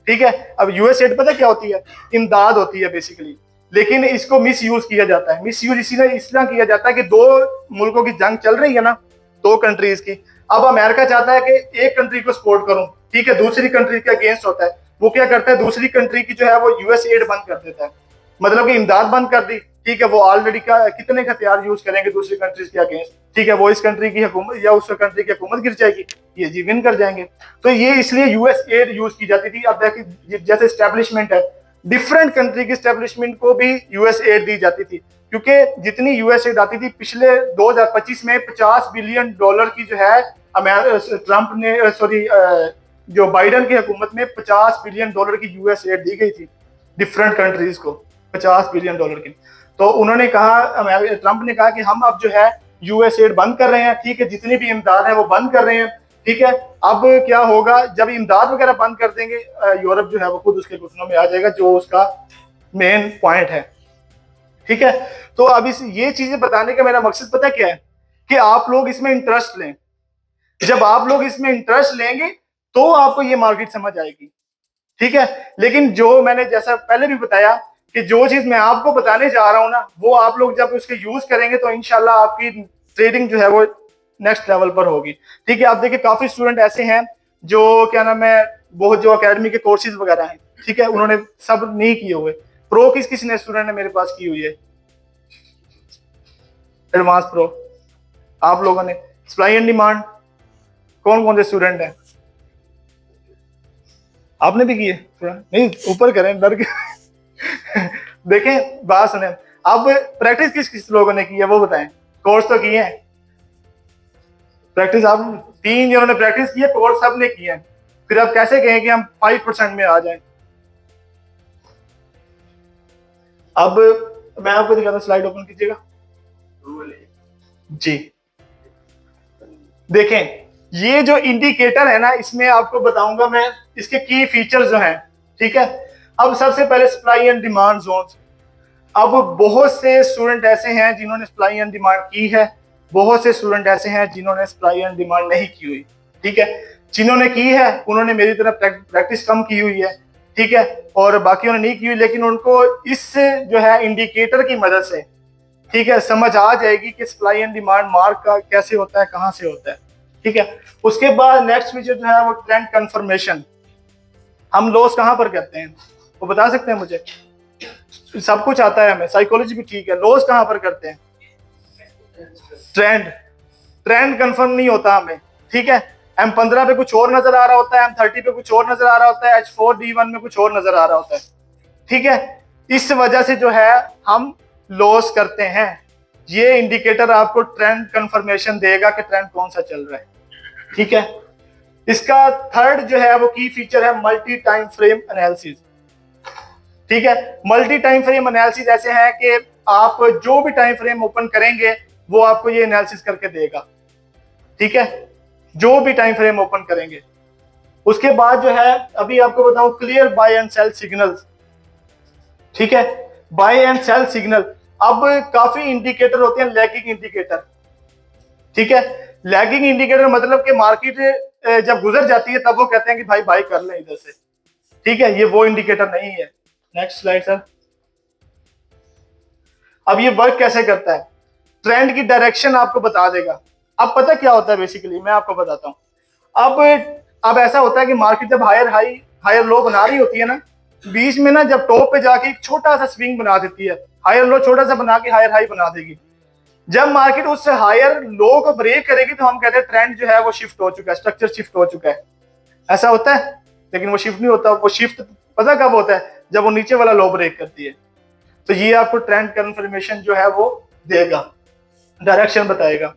ठीक है। अब यूएस एड पता क्या होती है? इमदाद होती है बेसिकली, लेकिन इसको मिस यूज किया जाता है। मिस यूज इसलिए किया जाता है कि 2 मुल्कों की जंग चल रही है ना, 2 कंट्रीज की। अब अमेरिका चाहता है कि एक कंट्री को सपोर्ट करूं, ठीक है, दूसरी कंट्री के अगेंस्ट होता है। वो क्या करता है? दूसरी कंट्री की जो है वो यूएस एड बंद कर देता है, मतलब कि इमदाद बंद कर दी, ठीक है। वो ऑलरेडी कितने हथियार यूज करेंगे दूसरी कंट्रीज के अगेंस्ट, ठीक है, वो इस कंट्री की हुकूमत या उस कंट्री की हुकूमत गिर जाएगी, ये जी विन कर जाएंगे। तो ये इसलिए यूएस एड यूज की जाती थी। अब देखिए जैसे एस्टेब्लिशमेंट है, डिफरेंट कंट्री की एस्टेब्लिशमेंट को भी यूएस एड दी जाती थी, क्योंकि जितनी यूएस एड आती थी पिछले 2025 में $50 बिलियन की जो है ट्रंप ने जो बाइडन की हुकूमत में $50 बिलियन की यूएस एड दी गई थी डिफरेंट कंट्रीज को, $50 बिलियन की। तो उन्होंने कहा, ट्रंप ने कहा कि हम अब जो है यूएस एड बंद कर रहे हैं, ठीक है, जितनी भी इमदाद है वो बंद कर रहे हैं, ठीक है। अब क्या होगा? जब इमदाद वगैरह बंद कर देंगे, यूरोप जो है वो खुद उसके घुटनों में आ जाएगा, जो उसका मेन पॉइंट है, ठीक है। तो अब इस ये चीजें बताने का मेरा मकसद पता क्या है कि आप लोग इसमें इंटरेस्ट लें। जब आप लोग इसमें इंटरेस्ट लेंगे तो आपको ये मार्केट समझ आएगी, ठीक है। लेकिन जो मैंने जैसा पहले भी बताया कि जो चीज मैं आपको बताने जा रहा हूं ना, वो आप लोग जब उसके यूज करेंगे तो इंशाल्लाह आपकी ट्रेडिंग जो है वो नेक्स्ट लेवल पर होगी, ठीक है। आप देखिए काफी स्टूडेंट ऐसे हैं जो क्या नाम है, बहुत जो एकेडमी के कोर्सेज वगैरह हैं, ठीक है, उन्होंने सब नहीं किए हुए। प्रो किस ने स्टूडेंट ने मेरे पास की हुई है, एडवांस प्रो आप लोगों ने। सप्लाई एंड डिमांड कौन कौन से स्टूडेंट हैं, आपने भी किए? थोड़ा नहीं ऊपर करें डर के देखें बात सुने। अब प्रैक्टिस किस किस लोगों ने की है वो बताएं। कोर्स तो किए हैं, प्रैक्टिस आप 3 जिन्होंने प्रैक्टिस की है, कोर्स सब ने किए हैं। फिर आप कैसे कहें कि हम 5% में आ जाएं? अब मैं आपको दिखाता हूं, स्लाइड ओपन कीजिएगा जी। देखें ये जो इंडिकेटर है ना, इसमें आपको बताऊंगा मैं इसके की फीचर्स जो हैं, ठीक है। अब सबसे पहले सप्लाई एंड डिमांड जोन्स। अब बहुत से स्टूडेंट ऐसे हैं जिन्होंने सप्लाई एंड डिमांड की है, बहुत से स्टूडेंट ऐसे हैं जिन्होंने सप्लाई एंड डिमांड नहीं की हुई, ठीक है। जिन्होंने की है उन्होंने मेरी तरह प्रैक्टिस कम की हुई है, ठीक है, और बाकियों ने नहीं की हुई, लेकिन उनको इस जो है इंडिकेटर की मदद से, ठीक है, समझ आ जाएगी कि सप्लाई एंड डिमांड मार्क का कैसे होता है, कहाँ से होता है, ठीक है। उसके बाद नेक्स्ट फीचर जो है वो ट्रेंड कंफर्मेशन। हम लॉस कहाँ पर करते हैं वो बता सकते हैं मुझे? सब कुछ आता है हमें, साइकोलॉजी भी ठीक है, लॉस कहाँ पर करते हैं? ट्रेंड कंफर्म नहीं होता हमें, ठीक है। M15 पे कुछ और नजर आ रहा होता है, M30 पे कुछ और नजर आ रहा होता है, H4D1 में कुछ और नजर आ रहा होता है, ठीक है। इस वजह से जो है हम लॉस करते हैं। ये इंडिकेटर आपको ट्रेंड कंफर्मेशन देगा कि ट्रेंड कौन सा चल रहा है, ठीक है। इसका थर्ड जो है वो की फीचर है मल्टी टाइम फ्रेम एनालिसिस, ठीक है। मल्टी टाइम फ्रेम एनालिसिस ऐसे है कि आप जो भी टाइम फ्रेम ओपन करेंगे वो आपको ये एनालिसिस करके देगा, ठीक है, जो भी टाइम फ्रेम ओपन करेंगे। उसके बाद जो है अभी आपको बताऊं clear buy and sell signals, ठीक है, बाय एंड सेल सिग्नल। अब काफी इंडिकेटर होते हैं लैगिंग इंडिकेटर, ठीक है। लैगिंग इंडिकेटर मतलब कि मार्केट जब गुजर जाती है तब वो कहते हैं कि भाई बाय कर लें इधर से, ठीक है, ये वो इंडिकेटर नहीं है। Next slide sir. अब ये वर्क कैसे करता है? ट्रेंड की डायरेक्शन आपको बता देगा। अब पता क्या होता है बेसिकली, मैं आपको बताता हूं। अब ऐसा होता है कि मार्केट जब हायर लो बना रही होती है ना, बीच में ना जब टॉप पे जाके एक छोटा सा स्विंग बना देती है, हायर लो छोटा सा बना के हायर हाई बना देगी। जब मार्केट उस हायर लो को ब्रेक करेगी तो हम कहते हैं ट्रेंड जो है वो शिफ्ट हो चुका है, स्ट्रक्चर शिफ्ट हो चुका है। ऐसा होता है, लेकिन वो शिफ्ट नहीं होता। वो शिफ्ट पता कब होता है? जब वो नीचे वाला लो ब्रेक करती है। तो ये आपको ट्रेंड कंफर्मेशन जो है वो देगा, डायरेक्शन बताएगा।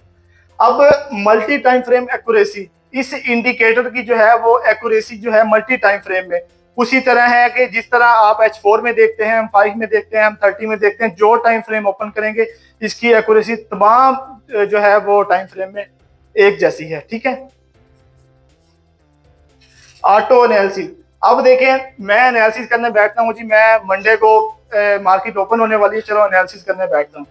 अब मल्टी टाइम फ्रेम एक्यूरेसी, इस इंडिकेटर की जो है वो एक्यूरेसी जो है मल्टी टाइम फ्रेम में उसी तरह है कि जिस तरह आप H4 में देखते हैं, M5 में देखते हैं, M30 में देखते हैं, जो टाइम फ्रेम ओपन करेंगे इसकी एक्यूरेसी तमाम जो है वो टाइम फ्रेम में एक जैसी है, ठीक है। Auto analysis. अब देखें मैं एनालिसिस करने बैठता हूँ जी, मैं मंडे को मार्केट ओपन होने वाली है, चलो एनालिसिस करने बैठता हूँ।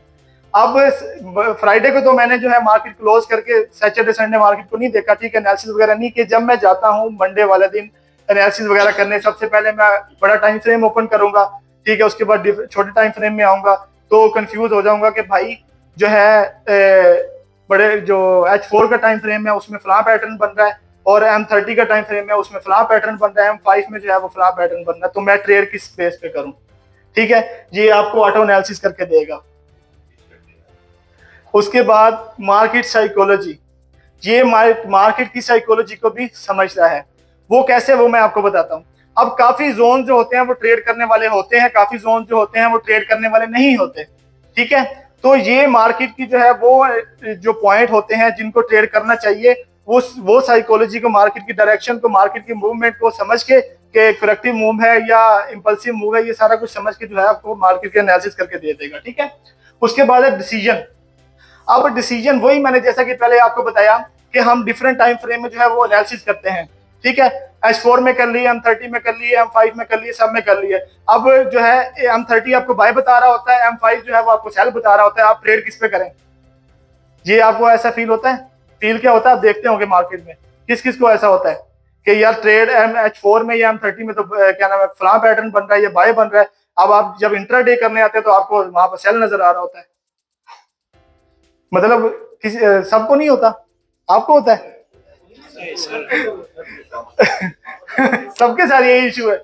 अब फ्राइडे को तो मैंने जो है मार्केट क्लोज करके सैटरडे संडे मार्केट को नहीं देखा, ठीक है, एनालिसिस वगैरह नहीं किया। जब मैं जाता हूँ मंडे वाले दिन एनालिसिस वगैरह करने, सबसे पहले मैं बड़ा टाइम फ्रेम ओपन करूंगा, ठीक है, उसके बाद छोटे टाइम फ्रेम में आऊंगा तो कंफ्यूज हो जाऊंगा कि भाई जो है बड़े जो H4 का टाइम फ्रेम है उसमें फला पैटर्न बन रहा है और M30 का टाइम फ्रेम है उसमें फला पैटर्न बन रहा है, M5 में जो है वो फला पैटर्न बन रहा है, तो मैं ट्रेड किस स्पेस पे करूं, ठीक है। ये आपको ऑटो एनालिसिस करके देगा। उसके बाद मार्केट साइकोलॉजी, ये मार्केट की साइकोलॉजी को भी समझता है। वो कैसे, वो मैं आपको बताता हूँ। अब काफी जोन जो होते हैं वो ट्रेड करने वाले होते हैं, काफी जोन जो होते हैं वो ट्रेड करने वाले नहीं होते, ठीक है। तो ये मार्केट की जो है वो जो पॉइंट होते हैं जिनको ट्रेड करना चाहिए, वो साइकोलॉजी को, मार्केट की डायरेक्शन को, मार्केट की मूवमेंट को समझ के कि करेक्टिव मूव है या इंपल्सिव मूव है, ये सारा कुछ समझ के जो है आपको मार्केट के एनालिसिस करके दे देगा, ठीक है। उसके बाद है डिसीजन। अब डिसीजन वही मैंने जैसा कि पहले आपको बताया कि हम डिफरेंट टाइम फ्रेम में जो है वो एनालिसिस करते हैं, ठीक है, H4 में कर लिए, M30 में कर लिए, M5 में कर लिए, सब में कर लिए। अब जो है M30 आपको बाय बता रहा होता है, M5 जो है वो आपको सेल बता रहा होता है, आप ट्रेड किस पे करें? ये आपको ऐसा फील होता है? फील क्या होता है आप देखते होंगे मार्केट में, किस किस को ऐसा होता है कि यार ट्रेड H4 में या M30 में तो क्या नाम है फलां पैटर्न बन रहा है या बाय बन रहा है। अब आप जब इंट्राडे करने आते हैं तो आपको वहां पर सेल नजर आ रहा होता है। मतलब किसी सबको नहीं होता, आपको होता है? सबके साथ यही इशू है।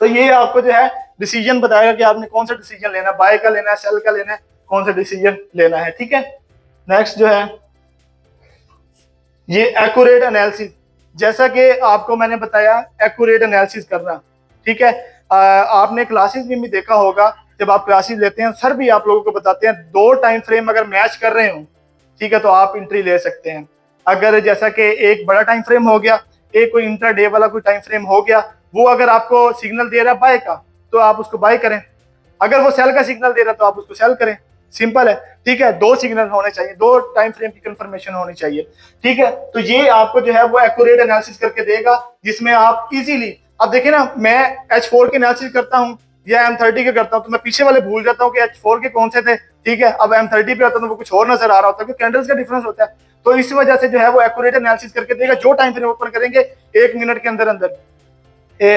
तो ये आपको जो है डिसीजन बताएगा कि आपने कौन सा डिसीजन लेना है, बाय का लेना है, सेल का लेना है, कौन सा डिसीजन लेना है। ठीक है, नेक्स्ट जो है ये एक्यूरेट एनालिसिस, जैसा कि आपको मैंने बताया एक्यूरेट एनालिसिस करना। ठीक है, आपने क्लासेस में भी देखा होगा, जब आप क्लासेस लेते हैं सर भी आप लोगों को बताते हैं दो टाइम फ्रेम अगर मैच कर रहे हो, ठीक है, तो आप एंट्री ले सकते हैं। अगर जैसा कि एक बड़ा टाइम फ्रेम हो गया, एक कोई इंट्राडे वाला कोई टाइम फ्रेम हो गया, वो अगर आपको सिग्नल दे रहा है बाय का तो आप उसको बाय करें, अगर वो सेल का सिग्नल दे रहा है तो आप उसको सेल करें, सिंपल है। ठीक है, दो सिग्नल होने चाहिए, दो टाइम फ्रेम की कंफर्मेशन होनी चाहिए। ठीक है, तो ये आपको जो है वो एक्यूरेट एनालिसिस करके देगा, जिसमें आप इजीली, अब देखिए ना, मैं H4 के एनालिसिस करता हूँ या M30 के करता हूँ तो मैं पीछे वाले भूल जाता हूँ कि H4 के कौन से थे। ठीक है, अब M30 पे आता तो वो कुछ और नजर आ रहा होता है, क्योंकि कैंडल्स का डिफरेंस होता है। तो इस वजह से जो है वो एक्यूरेट एनालिसिस करके देगा, जो टाइम फ्रेम ओपन करेंगे 1 मिनट के अंदर अंदर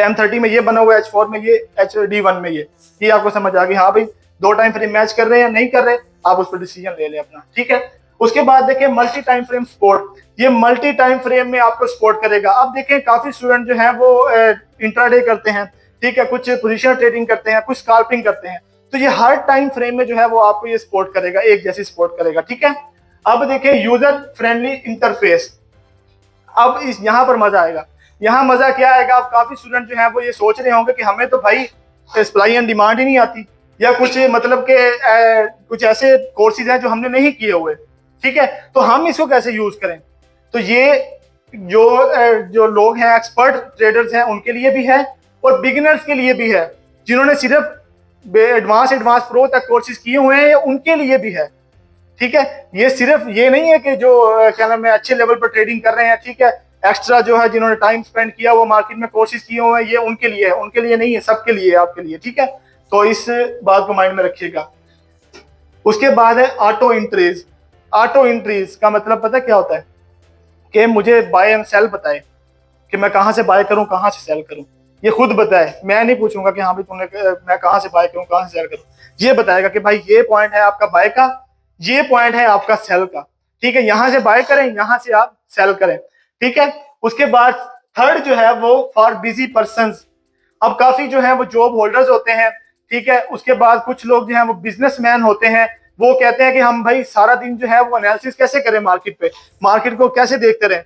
M30 में ये बना हुआ है, H4 में ये, HD1 में ये आपको समझ आ गई। हाँ भाई, दो टाइम फ्रेम मैच कर रहे हैं या नहीं कर रहे, आप उस पर डिसीजन ले लें अपना। ठीक है, उसके बाद देखें मल्टी टाइम फ्रेम सपोर्ट, ये मल्टी टाइम फ्रेम में आपको सपोर्ट करेगा। अब देखें काफी स्टूडेंट जो हैं वो इंट्राडे करते हैं, ठीक है, कुछ पोजीशन ट्रेडिंग करते हैं, कुछ स्काल्पिंग करते हैं, तो ये हर टाइम फ्रेम में जो है वो आपको ये सपोर्ट करेगा, एक जैसी सपोर्ट करेगा। ठीक है, अब देखें यूजर फ्रेंडली इंटरफेस, अब इस यहाँ पर मजा आएगा। यहाँ मजा क्या आएगा, अब काफी स्टूडेंट जो है वो ये सोच रहे होंगे कि हमें तो भाई सप्लाई एंड डिमांड ही नहीं आती, या कुछ मतलब के कुछ ऐसे कोर्सेज हैं जो हमने नहीं किए हुए। ठीक है, तो हम इसको कैसे यूज करें? तो ये जो लोग हैं एक्सपर्ट ट्रेडर्स हैं उनके लिए भी है और बिगिनर्स के लिए भी है, जिन्होंने सिर्फ एडवांस प्रो तक कोर्सेज किए हुए हैं, उनके लिए भी है। ठीक है, ये सिर्फ ये नहीं है कि जो क्या नाम है अच्छे लेवल पर ट्रेडिंग कर रहे हैं, ठीक है, एक्स्ट्रा जो है जिन्होंने टाइम स्पेंड किया वो मार्केट में कोर्सेज किए हुए हैं, ये उनके लिए है, उनके लिए नहीं है, सबके लिए है, आपके लिए। ठीक है, तो इस बात को माइंड में रखिएगा। उसके बाद है ऑटो एंट्रीज। ऑटो एंट्रीज का मतलब पता क्या होता है कि मुझे बाय एंड सेल बताए कि मैं कहां से बाय करूं, कहां से सेल करूं, ये खुद बताए। मैं नहीं पूछूंगा कि हाँ भाई तुमने मैं कहां से बाय करूं, कहां से सेल करूं, ये बताएगा कि भाई ये पॉइंट है आपका बाय का, ये पॉइंट है आपका सेल का। ठीक है, यहां से बाय करें, यहां से आप सेल करें। ठीक है, उसके बाद थर्ड जो है वो फॉर बिजी पर्संस। अब काफी जो है वो जॉब होल्डर्स होते हैं, ठीक है, उसके बाद कुछ लोग जो है वो बिजनेसमैन होते हैं, वो कहते हैं कि हम भाई सारा दिन जो है वो एनालिसिस कैसे करें मार्केट पे, मार्केट को कैसे देखते रहें।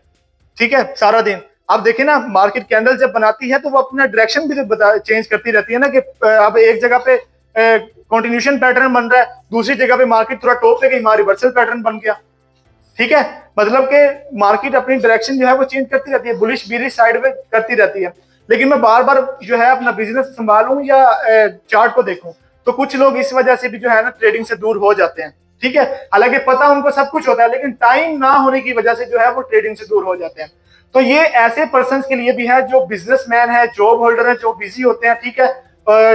ठीक है, सारा दिन आप देखें ना, मार्केट कैंडल जब बनाती है तो वो अपना डायरेक्शन भी चेंज करती रहती है ना, कि अब एक जगह पे कंटिन्यूशन पैटर्न बन रहा है, दूसरी जगह पे मार्केट थोड़ा टॉप पे गई, वहां रिवर्सल पैटर्न बन गया। ठीक है, मतलब कि मार्केट अपनी डायरेक्शन जो है वो चेंज करती रहती है, बुलिश बीरिश साइड में करती रहती है। लेकिन मैं बार बार जो है अपना बिजनेस संभालूं या चार्ट को देखूं, तो कुछ लोग इस वजह से भी जो है ना ट्रेडिंग से दूर हो जाते हैं। ठीक है, हालांकि पता उनको सब कुछ होता है, लेकिन टाइम ना होने की वजह से जो है वो ट्रेडिंग से दूर हो जाते हैं। तो ये ऐसे पर्सन के लिए भी है जो बिजनेसमैन है, जॉब होल्डर है, जो बिजी होते हैं। ठीक है,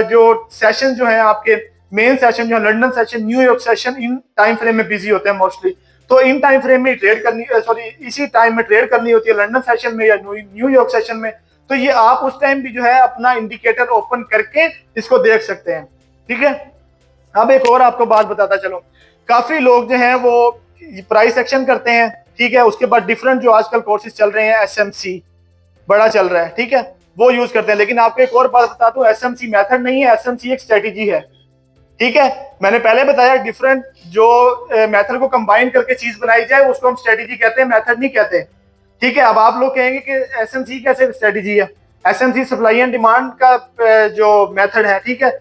जो सेशन जो है आपके मेन सेशन जो है London session, New York session, in time frame में बिजी होते हैं मोस्टली। तो इन टाइम फ्रेम में ट्रेड करनी, सॉरी इसी टाइम में ट्रेड करनी होती है, लंदन सेशन में या न्यूयॉर्क सेशन में। तो ये आप उस टाइम भी जो है अपना इंडिकेटर ओपन करके इसको देख सकते हैं। ठीक है, अब एक और आपको बात बताता चलो, काफी लोग जो हैं वो प्राइस एक्शन करते हैं। ठीक है, उसके बाद डिफरेंट जो आजकल कोर्सेज चल रहे हैं, SMC बड़ा चल रहा है, ठीक है, वो यूज करते हैं। लेकिन आपको एक और बात बता दूं, SMC मेथड नहीं है, SMC एक स्ट्रेटेजी है। ठीक है, मैंने पहले बताया डिफरेंट जो मेथड को कंबाइन करके चीज बनाई जाए उसको हम स्ट्रेटेजी कहते हैं, मेथड नहीं कहते। ठीक है, अब आप लोग कहेंगे कि SMC कैसे स्ट्रेटेजी है? SMC सप्लाई एंड डिमांड का जो मेथड है। ठीक है,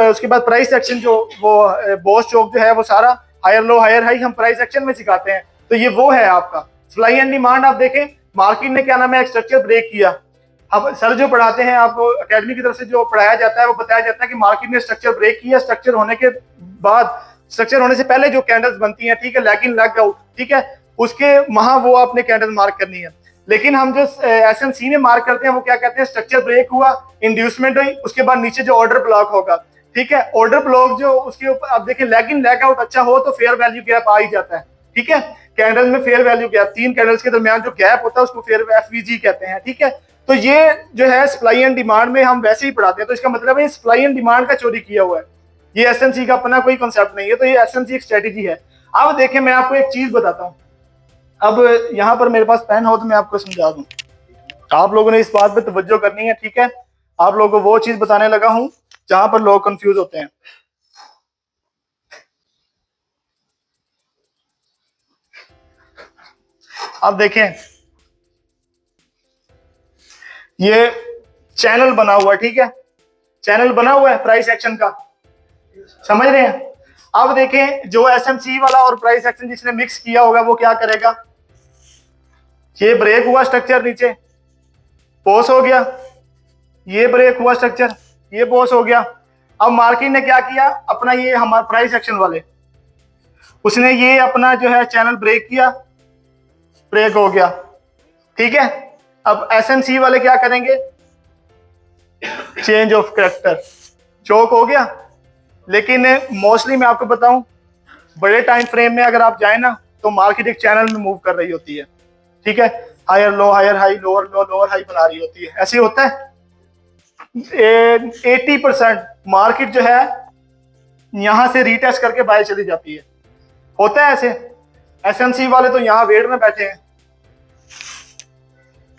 उसके बाद प्राइस एक्शन जो वो बॉस चौक जो है वो सारा हायर लो हायर हाई हम प्राइस एक्शन में सिखाते हैं। तो ये वो है आपका सप्लाई एंड डिमांड। आप देखें मार्केट ने क्या नाम है स्ट्रक्चर ब्रेक किया, अब सर जो पढ़ाते हैं आपको एकेडमी की तरफ से जो पढ़ाया जाता है वो बताया जाता है कि मार्केट ने स्ट्रक्चर ब्रेक किया, स्ट्रक्चर होने के बाद, स्ट्रक्चर होने से पहले जो कैंडल्स बनती हैं, ठीक है, लेकिन लग आउट, ठीक है, उसके वहां वो आपने कैंडल मार्क करनी है। लेकिन हम जो एसएमसी में मार्क करते हैं वो क्या कहते हैं, स्ट्रक्चर ब्रेक हुआ, इंड्यूसमेंट हुई, उसके बाद नीचे जो ऑर्डर ब्लॉक होगा, ठीक है, ऑर्डर ब्लॉक जो उसके ऊपर अब देखिए लेग इन लेग आउट अच्छा हो तो फेयर वैल्यू गैप आ ही जाता है, ठीक है। कैंडल में फेयर वैल्यू गैप, तीन कैंडल्स के दरमियान जो गैप होता है उसको फेयर एफवीजी कहते हैं, ठीक है। तो ये जो है सप्लाई एंड डिमांड में हम वैसे ही पढ़ाते हैं, तो इसका मतलब है सप्लाई एंड डिमांड का चोरी किया हुआ है, ये एसएमसी का अपना कोई कॉन्सेप्ट नहीं है, तो ये एसएमसी एक स्ट्रेटेजी है। अब देखें मैं आपको एक चीज बताता हूँ, अब यहाँ पर मेरे पास पेन हो तो मैं आपको समझा दूं, आप लोगों ने इस बात पे तवज्जो करनी है, ठीक है। आप लोगों को वो चीज बताने लगा हूं जहां पर लोग कंफ्यूज होते हैं। अब देखें ये चैनल बना हुआ है, ठीक है, चैनल बना हुआ है प्राइस एक्शन का, समझ रहे हैं। अब देखें जो एसएमसी वाला और प्राइस एक्शन जिसने मिक्स किया होगा वो क्या करेगा, ये ब्रेक हुआ स्ट्रक्चर नीचे पॉज हो गया, ये ब्रेक हुआ स्ट्रक्चर ये पॉज हो गया। अब मार्केट ने क्या किया, अपना ये हमारा प्राइस एक्शन वाले उसने ये अपना जो है चैनल ब्रेक किया, ब्रेक हो गया, ठीक है। अब एसएमसी वाले क्या करेंगे, चेंज ऑफ कैरेक्टर, चोक हो गया। लेकिन मोस्टली मैं आपको बताऊं बड़े टाइम फ्रेम में अगर आप जाए ना तो मार्केट एक चैनल में मूव कर रही होती है, ठीक है, higher low higher high lower low lower high बना रही होती है, ऐसे होता है। 80% मार्केट जो है यहां से रीटेस्ट करके बाय चली जाती है, होता है ऐसे। एसएमसी वाले तो यहाँ वेट में बैठे हैं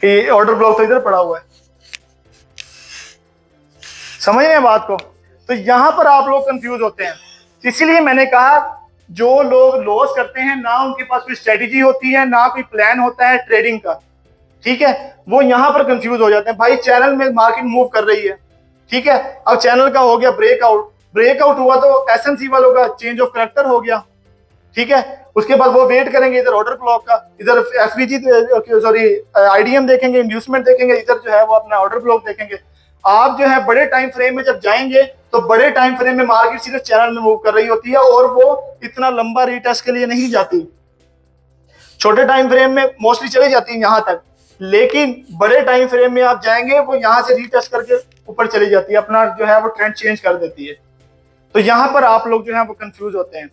कि ऑर्डर ब्लॉक तो इधर पड़ा हुआ है, समझ रहे हैं बात को। तो यहां पर आप लोग कंफ्यूज होते हैं, इसीलिए मैंने कहा जो लोग लॉस करते हैं ना उनके पास कोई स्ट्रेटेजी होती है ना कोई प्लान होता है ट्रेडिंग का, ठीक है, वो यहां पर कंफ्यूज हो जाते हैं। भाई चैनल में मार्केट मूव कर रही है, ठीक है, अब चैनल का हो गया ब्रेकआउट, ब्रेकआउट हुआ तो एसएमसी वालों का चेंज ऑफ कैरेक्टर हो गया, ठीक है। उसके बाद वो वेट करेंगे इधर ऑर्डर ब्लॉक का, इधर एफवीजी सॉरी आईडीएम देखेंगे, इंड्यूसमेंट देखेंगे, इधर जो है वो अपना ऑर्डर ब्लॉक देखेंगे। आप जो है बड़े टाइम फ्रेम में जब जाएंगे तो बड़े टाइम फ्रेम में मार्केट सिर्फ चैनल में मूव कर रही होती है और वो इतना लंबा रीटेस्ट के लिए नहीं जाती, छोटे टाइम फ्रेम में मोस्टली चली जाती है यहां तक, लेकिन बड़े टाइम फ्रेम में आप जाएंगे वो यहां से रीटेस्ट करके ऊपर चली जाती है, अपना जो है वो ट्रेंड चेंज कर देती है। तो यहां पर आप लोग जो है वो कंफ्यूज होते हैं।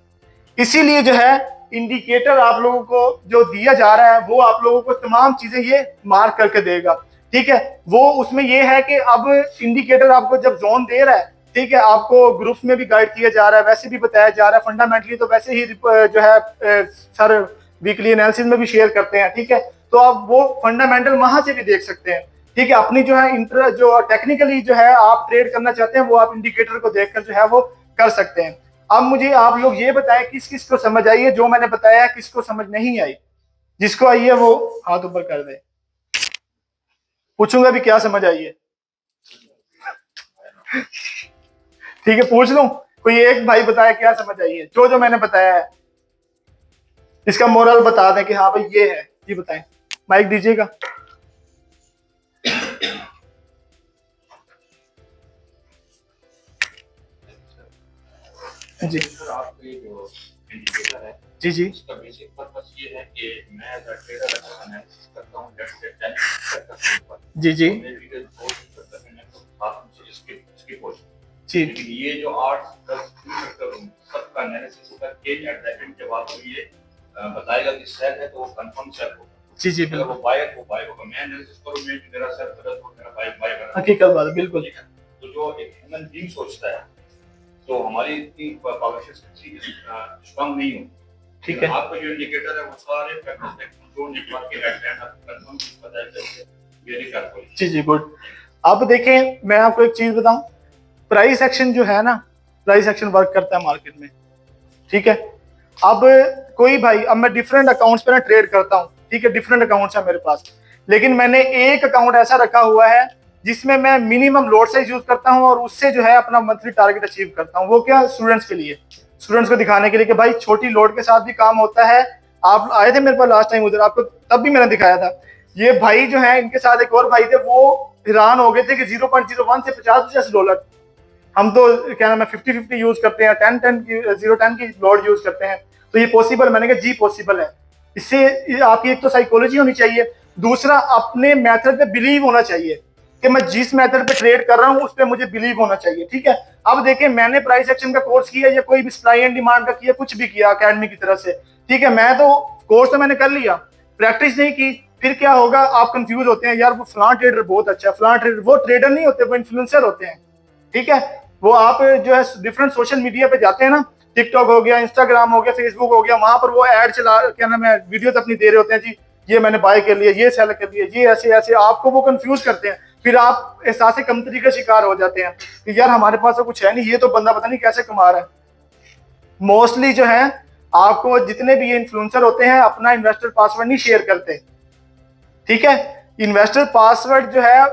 इसीलिए जो है इंडिकेटर आप लोगों को जो दिया जा रहा है वो आप लोगों को तमाम चीजें ये मार्क करके देगा, ठीक है। वो उसमें ये है कि अब इंडिकेटर आपको जब जोन दे रहा है, ठीक है, आपको ग्रुप्स में भी गाइड किया जा रहा है, वैसे भी बताया जा रहा है, फंडामेंटली तो वैसे ही जो है सर वीकली एनालिसिस में भी शेयर करते हैं, ठीक है। तो आप वो फंडामेंटल वहां से भी देख सकते हैं, ठीक है। अपनी जो है इंटर जो टेक्निकली जो है आप ट्रेड करना चाहते हैं वो आप इंडिकेटर को देखकर जो है वो कर सकते हैं। अब मुझे आप लोग ये बताएं किस किस को समझ आई है जो मैंने बताया, किसको समझ नहीं आई, जिसको आई है वो हाथ ऊपर कर दे, पूछूंगा भी क्या समझ आई है, ठीक है, पूछ लूं, कोई एक भाई बताया क्या समझ आई है जो जो मैंने बताया है, इसका मोरल बता दें कि हाँ भाई ये है, जी बताएं, माइक दीजिएगा। जी आपके जो इंडिकेटर है जी जी उसका बेसिक पर्पस ये है कि मैं एज अ ट्रेडर अगर एनालिसिस करता हूं लेट्स से 10 करता हूं जी जी मेरी जो पोजीशन करता है मैं तो साथ में इसकी पोजीशन जी लेकिन ये जो 8 10 फैक्टर सबका एनालिसिस करके एट द एंड जब आपको ये बताएगा कि सेल है तो वो कंफर्म सेल होगा, जी जी अगर वो बाय होगा, मैं एनालिसिस करूं मैं मेरा सेल गलत हो मेरा बाय करा, हकीकत बात है बिल्कुल। तो जो एक ह्यूमन बीइंग सोचता है तो हमारी इतनी पावर स्ट्रांग नहीं हो, ठीक है, आपका जो इंडिकेटर है वो सारे फैक्टर्स जो नेटवर्क के एट कंफर्म पता है वेरी केयरफुल। जी जी गुड। अब देखें मैं आपको एक चीज बताऊं, प्राइस एक्शन जो है ना, प्राइस एक्शन वर्क करता है मार्केट में, ठीक है। अब कोई भाई, अब मैं डिफरेंट अकाउंट्स पे ना ट्रेड करता हूं, ठीक है, डिफरेंट अकाउंट्स है मेरे पास, लेकिन मैंने एक अकाउंट ऐसा रखा हुआ है जिसमें मैं मिनिमम लोड साइज यूज करता हूं और उससे जो है अपना मंथली टारगेट अचीव करता हूं। वो क्या, स्टूडेंट्स के लिए, स्टूडेंट्स को दिखाने के लिए कि भाई छोटी लोड के साथ भी काम होता है। आप आए थे मेरे पास लास्ट टाइम उधर, आपको तब भी मैंने दिखाया था। ये भाई जो है इनके साथ एक और भाई थे, वो हैरान हो गए थे कि 0.01 से $50 हम तो क्या नाम है 50-50 यूज करते हैं, 10-10 की 0.10 की लोड यूज करते हैं, तो ये पॉसिबल, मैंने कहा जी पॉसिबल है। इससे आपकी एक तो साइकोलॉजी होनी चाहिए, दूसरा, अपने मेथड पे बिलीव होना चाहिए कि मैं जिस मेथड पे ट्रेड कर रहा हूँ उस पर मुझे बिलीव होना चाहिए। ठीक है, अब देखिए मैंने प्राइस एक्शन का कोर्स किया या कोई भी सप्लाई एंड डिमांड का किया, कुछ भी किया अकेडमी की तरफ से, ठीक है, मैं तो कोर्स तो मैंने कर लिया, प्रैक्टिस नहीं की, फिर क्या होगा, आप कंफ्यूज होते हैं, यार वो फलां ट्रेडर बहुत अच्छा है, फलां ट्रेडर, वो ट्रेडर नहीं होते, वो इन्फ्लुएंसर होते हैं। ठीक है, वो आप जो है डिफरेंट सोशल मीडिया पे जाते हैं ना, टिकटॉक हो गया, इंस्टाग्राम हो गया, फेसबुक हो गया, वहां पर वो ऐड चला, क्या नाम है, वीडियोस अपनी दे रहे होते हैं, जी ये मैंने बाय कर लिया, ये सेल कर लिया, ये ऐसे ऐसे, आपको वो कंफ्यूज करते हैं, फिर आप एहसास कमतरी का शिकार हो जाते हैं कि यार हमारे पास तो कुछ है नहीं, ये तो बंदा पता नहीं कैसे कमा रहा है। मोस्टली जो है आपको जितने भी ये इन्फ्लुएंसर होते हैं अपना इन्वेस्टर पासवर्ड नहीं शेयर करते। ठीक है, इन्वेस्टर पासवर्ड जो है,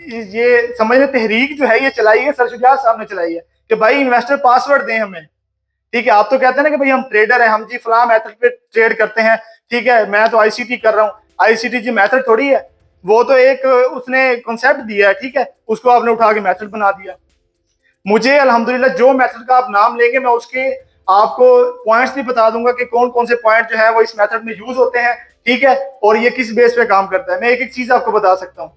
ये समझ तहरीक जो है ये चलाई है, सर शुजात साहब ने चलाई है कि भाई इन्वेस्टर पासवर्ड दें हमें। ठीक है, आप तो कहते हैं ना कि भाई हम ट्रेडर हैं, हम जी फलां मेथड पे ट्रेड करते हैं, ठीक है, मैं तो आईसीटी कर रहा हूँ, आईसीटी जी मेथड थोड़ी है, वो तो एक उसने कॉन्सेप्ट दिया है, ठीक है, उसको आपने उठा के मेथड बना दिया। मुझे अल्हम्दुलिल्लाह जो मेथड का आप नाम लेंगे मैं उसके आपको पॉइंट्स भी बता दूंगा कि कौन कौन से पॉइंट जो है वो इस मेथड में यूज होते हैं। ठीक है, और ये किस बेस पे काम करता है, मैं एक एक चीज आपको बता सकता हूँ,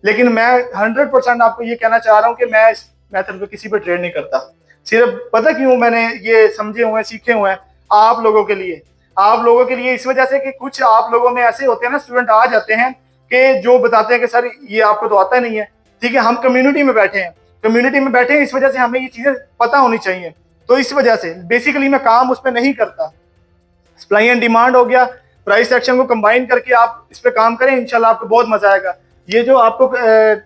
लेकिन मैं 100% आपको ये कहना चाह रहा हूँ कि मैं इस मेथड पे किसी पे ट्रेड नहीं करता। सिर्फ पता क्यों मैंने ये समझे हुए हैं, सीखे हुए हैं, आप लोगों के लिए, आप लोगों के लिए, इस वजह से कि कुछ आप लोगों में ऐसे होते हैं ना, स्टूडेंट आ जाते हैं कि जो बताते हैं कि सर ये आपको तो आता नहीं है। ठीक है, हम कम्युनिटी में बैठे हैं, कम्युनिटी में बैठे हैं, इस वजह से हमें ये चीजें पता होनी चाहिए, तो इस वजह से बेसिकली मैं काम उस पर नहीं करता। सप्लाई एंड डिमांड हो गया, प्राइस एक्शन को कंबाइन करके आप इस पे काम करें, इंशाल्लाह आपको बहुत मजा आएगा। ये जो आपको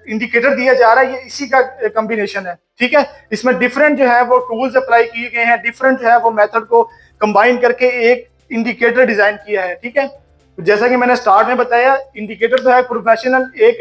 इंडिकेटर दिया जा रहा है ये इसी का कॉम्बिनेशन है। ठीक है, इसमें डिफरेंट जो है वो टूल्स अप्लाई किए गए हैं, डिफरेंट जो है वो मेथड को कंबाइन करके एक इंडिकेटर डिजाइन किया है। ठीक है, जैसा कि मैंने स्टार्ट में बताया, इंडिकेटर जो है प्रोफेशनल एक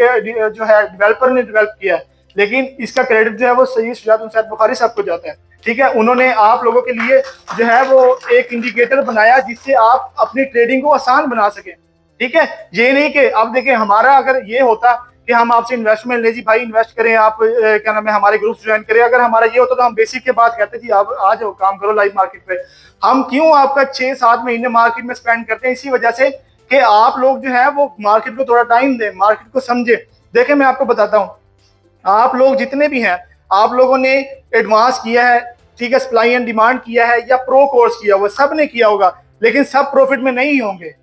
जो है डेवलपर ने डेवलप किया है, लेकिन इसका क्रेडिट जो है वो सैयद शुजात उस्ताद बुखारी साहब को जाता है। ठीक है, उन्होंने आप लोगों के लिए जो है वो एक इंडिकेटर बनाया जिससे आप अपनी ट्रेडिंग को आसान बना सकें। ठीक है, ये नहीं कि अब देखिए हमारा अगर ये होता कि हम आपसे इन्वेस्टमेंट ले, जी भाई इन्वेस्ट करें आप, क्या नाम है, हमारे ग्रुप ज्वाइन करें, अगर हमारा ये होता तो हम बेसिक के बाद कहते जी आप आ जाओ काम करो लाइव मार्केट पे। हम क्यों आपका 6-7 महीने मार्केट में स्पेंड करते हैं, इसी वजह से कि आप लोग जो है वो मार्केट को थोड़ा टाइम दें, मार्केट को समझे। देखें मैं आपको बताता हूँ, आप लोग जितने भी हैं, आप लोगों ने एडवांस किया है, ठीक है, सप्लाई एंड डिमांड किया है या प्रो कोर्स किया हुआ, सब ने किया होगा, लेकिन सब प्रॉफिट में नहीं होंगे।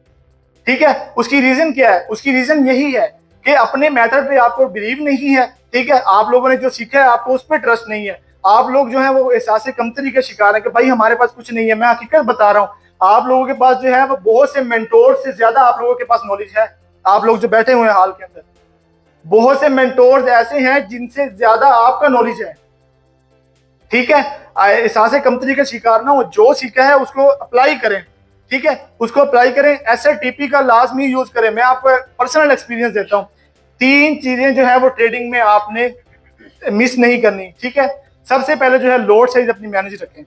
ठीक है, उसकी रीजन क्या है, उसकी रीजन यही है कि अपने मेथड पे आपको बिलीव नहीं है। ठीक है, आप लोगों ने जो सीखा है आपको उस पर ट्रस्ट नहीं है, आप लोग जो है वो एहसास कमतरी का शिकार है कि भाई हमारे पास कुछ नहीं है। मैं हकीकत बता रहा हूँ, आप लोगों के पास जो है वो बहुत से मेंटोर से ज्यादा आप लोगों के पास नॉलेज है। आप लोग जो बैठे हुए हैं हाल के अंदर, बहुत से मेंटोर्स ऐसे हैं जिनसे ज्यादा आपका नॉलेज है। ठीक है, एहसास कमतरी का शिकार ना हो, जो सीखा है उसको अप्लाई करें। ठीक है, उसको अप्लाई करें, एसएलटीपी का लाजमी यूज करें। मैं आपको पर्सनल एक्सपीरियंस देता हूँ, 3 चीजें जो है वो ट्रेडिंग में आपने मिस नहीं करनी। ठीक है, सबसे पहले जो है लोड साइज अपनी मैनेज रखें,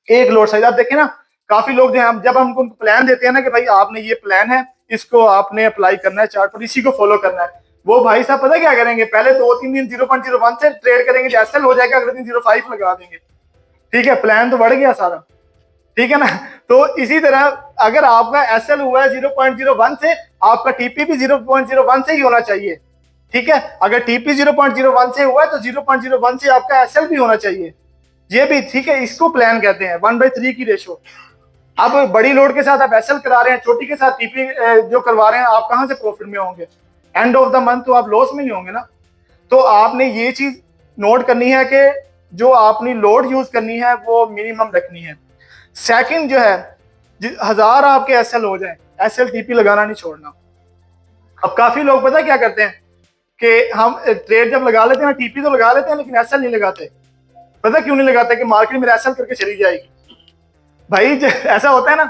एक लोड साइज। आप देखें ना, काफी लोग जो है जब हम उनको प्लान देते हैं ना कि भाई आपने ये प्लान है, इसको आपने अप्लाई करना है चार्ट पर, इसी को फॉलो करना है, वो भाई साहब पता क्या करेंगे, पहले 2-3 दिन 0.01 से ट्रेड करेंगे, जैसे हो जाएगा अगले दिन 0.5 लगा देंगे। ठीक है, प्लान तो बढ़ गया सारा। ठीक है ना, तो इसी तरह अगर आपका एसएल हुआ है 0.01 से, आपका टीपी भी 0.01 से ही होना चाहिए। ठीक है, अगर टीपी 0.01 से हुआ है तो 0.01 से आपका एसएल भी होना चाहिए, ये भी। ठीक है, इसको प्लान कहते हैं 1/3 की रेशो। अब बड़ी लोड के साथ आप एसएल करा रहे हैं, छोटी के साथ टीपी जो करवा रहे हैं, आप कहां से प्रॉफिट में होंगे, एंड ऑफ द मंथ तो आप लॉस में ही होंगे ना। तो आपने ये चीज नोट करनी है कि जो आपने लोड यूज करनी है वो मिनिमम रखनी है। सेकंड जो है, 1000 आपके एसएल हो जाए, एसएल टीपी लगाना नहीं छोड़ना। अब काफी लोग पता क्या करते हैं कि हम ट्रेड जब लगा लेते हैं, टीपी तो लगा लेते हैं लेकिन एसएल नहीं लगाते। पता क्यों नहीं लगाते, कि मार्केट में एसएल करके चली जाएगी भाई, ऐसा होता है ना,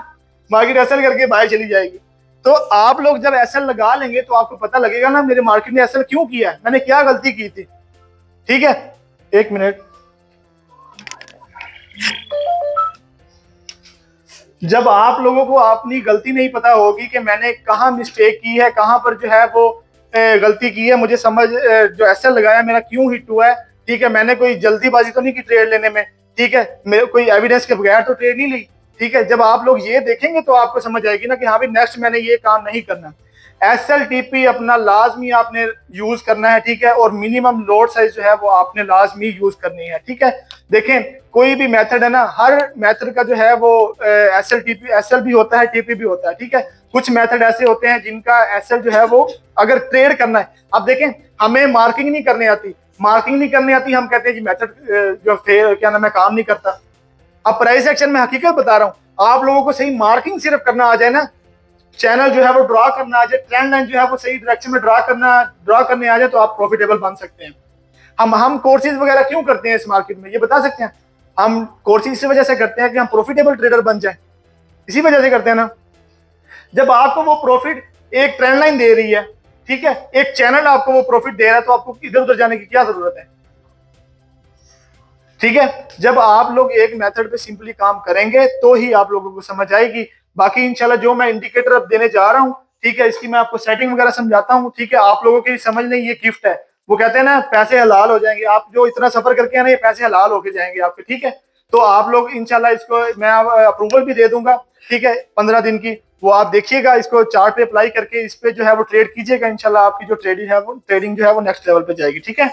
मार्केट एसएल करके बाहर चली जाएगी। तो आप लोग जब एसएल लगा लेंगे तो आपको पता लगेगा ना मेरे मार्केट ने एसएल क्यों किया है, मैंने क्या गलती की थी। ठीक है, 1 मिनट। जब आप लोगों को अपनी गलती नहीं पता होगी कि मैंने कहाँ मिस्टेक की है, कहाँ पर जो है वो गलती की है, मुझे समझ जो एसएल लगाया मेरा क्यों हिट हुआ है। ठीक है, मैंने कोई जल्दीबाजी तो नहीं की ट्रेड लेने में। ठीक है, मेरे कोई एविडेंस के बगैर तो ट्रेड नहीं ली। ठीक है, जब आप लोग ये देखेंगे तो आपको समझ आएगी ना कि हाँ भाई नेक्स्ट मैंने ये काम नहीं करना। SLTP अपना लाजमी आपने यूज करना है, ठीक है, और मिनिमम लोड साइज जो है वो आपने लाजमी यूज करनी है, ठीक है। देखें कोई भी मेथड है ना, हर मेथड का जो है वो SL भी होता है, TP भी होता है, ठीक है। कुछ मेथड ऐसे होते हैं जिनका SL जो है वो अगर ट्रेड करना है, अब देखें हमें मार्किंग नहीं करनी आती, हम कहते हैं कि मेथड जो क्या नाम है काम नहीं करता। अब प्राइस एक्शन में हकीकत बता रहा हूं, आप लोगों को सही मार्किंग सिर्फ करना आ जाए ना, चैनल जो है वो ड्रॉ करना आ जाए, ट्रेंड लाइन जो है वो सही डायरेक्शन में ड्रॉ करने आ जाए, तो आप प्रॉफिटेबल बन सकते हैं। हम कोर्सेज वगैरह क्यों करते हैं इस मार्केट में, ये बता सकते हैं? हम कोर्सेज इसी वजह से करते हैं कि हम प्रॉफिटेबल ट्रेडर बन जाए, इसी वजह से करते हैं ना। जब आपको वो प्रॉफिट एक ट्रेंड लाइन दे रही है, ठीक है, एक चैनल आपको वो प्रॉफिट दे रहा है, तो आपको इधर उधर जाने की क्या जरूरत है, ठीक है। जब आप लोग एक मेथड पे सिंपली काम करेंगे तो ही आप लोगों को समझ आएगी। बाकी इंशाल्लाह जो मैं इंडिकेटर अब देने जा रहा हूँ, ठीक है, इसकी मैं आपको सेटिंग वगैरह समझाता हूँ, ठीक है। आप लोगों की समझ नहीं, ये गिफ्ट है, वो कहते हैं ना पैसे हलाल हो जाएंगे, आप जो इतना सफर करके आए ना, ये पैसे हलाल होके जाएंगे आपके, ठीक है। तो आप लोग इंशाल्लाह इसको मैं अप्रूवल भी दे दूंगा, ठीक है, 15 दिन की, वो आप देखिएगा, इसको चार्ट पे अप्लाई करके इस पे जो है वो ट्रेड कीजिएगा, इंशाल्लाह आपकी जो ट्रेडिंग है वो नेक्स्ट लेवल पे जाएगी, ठीक है।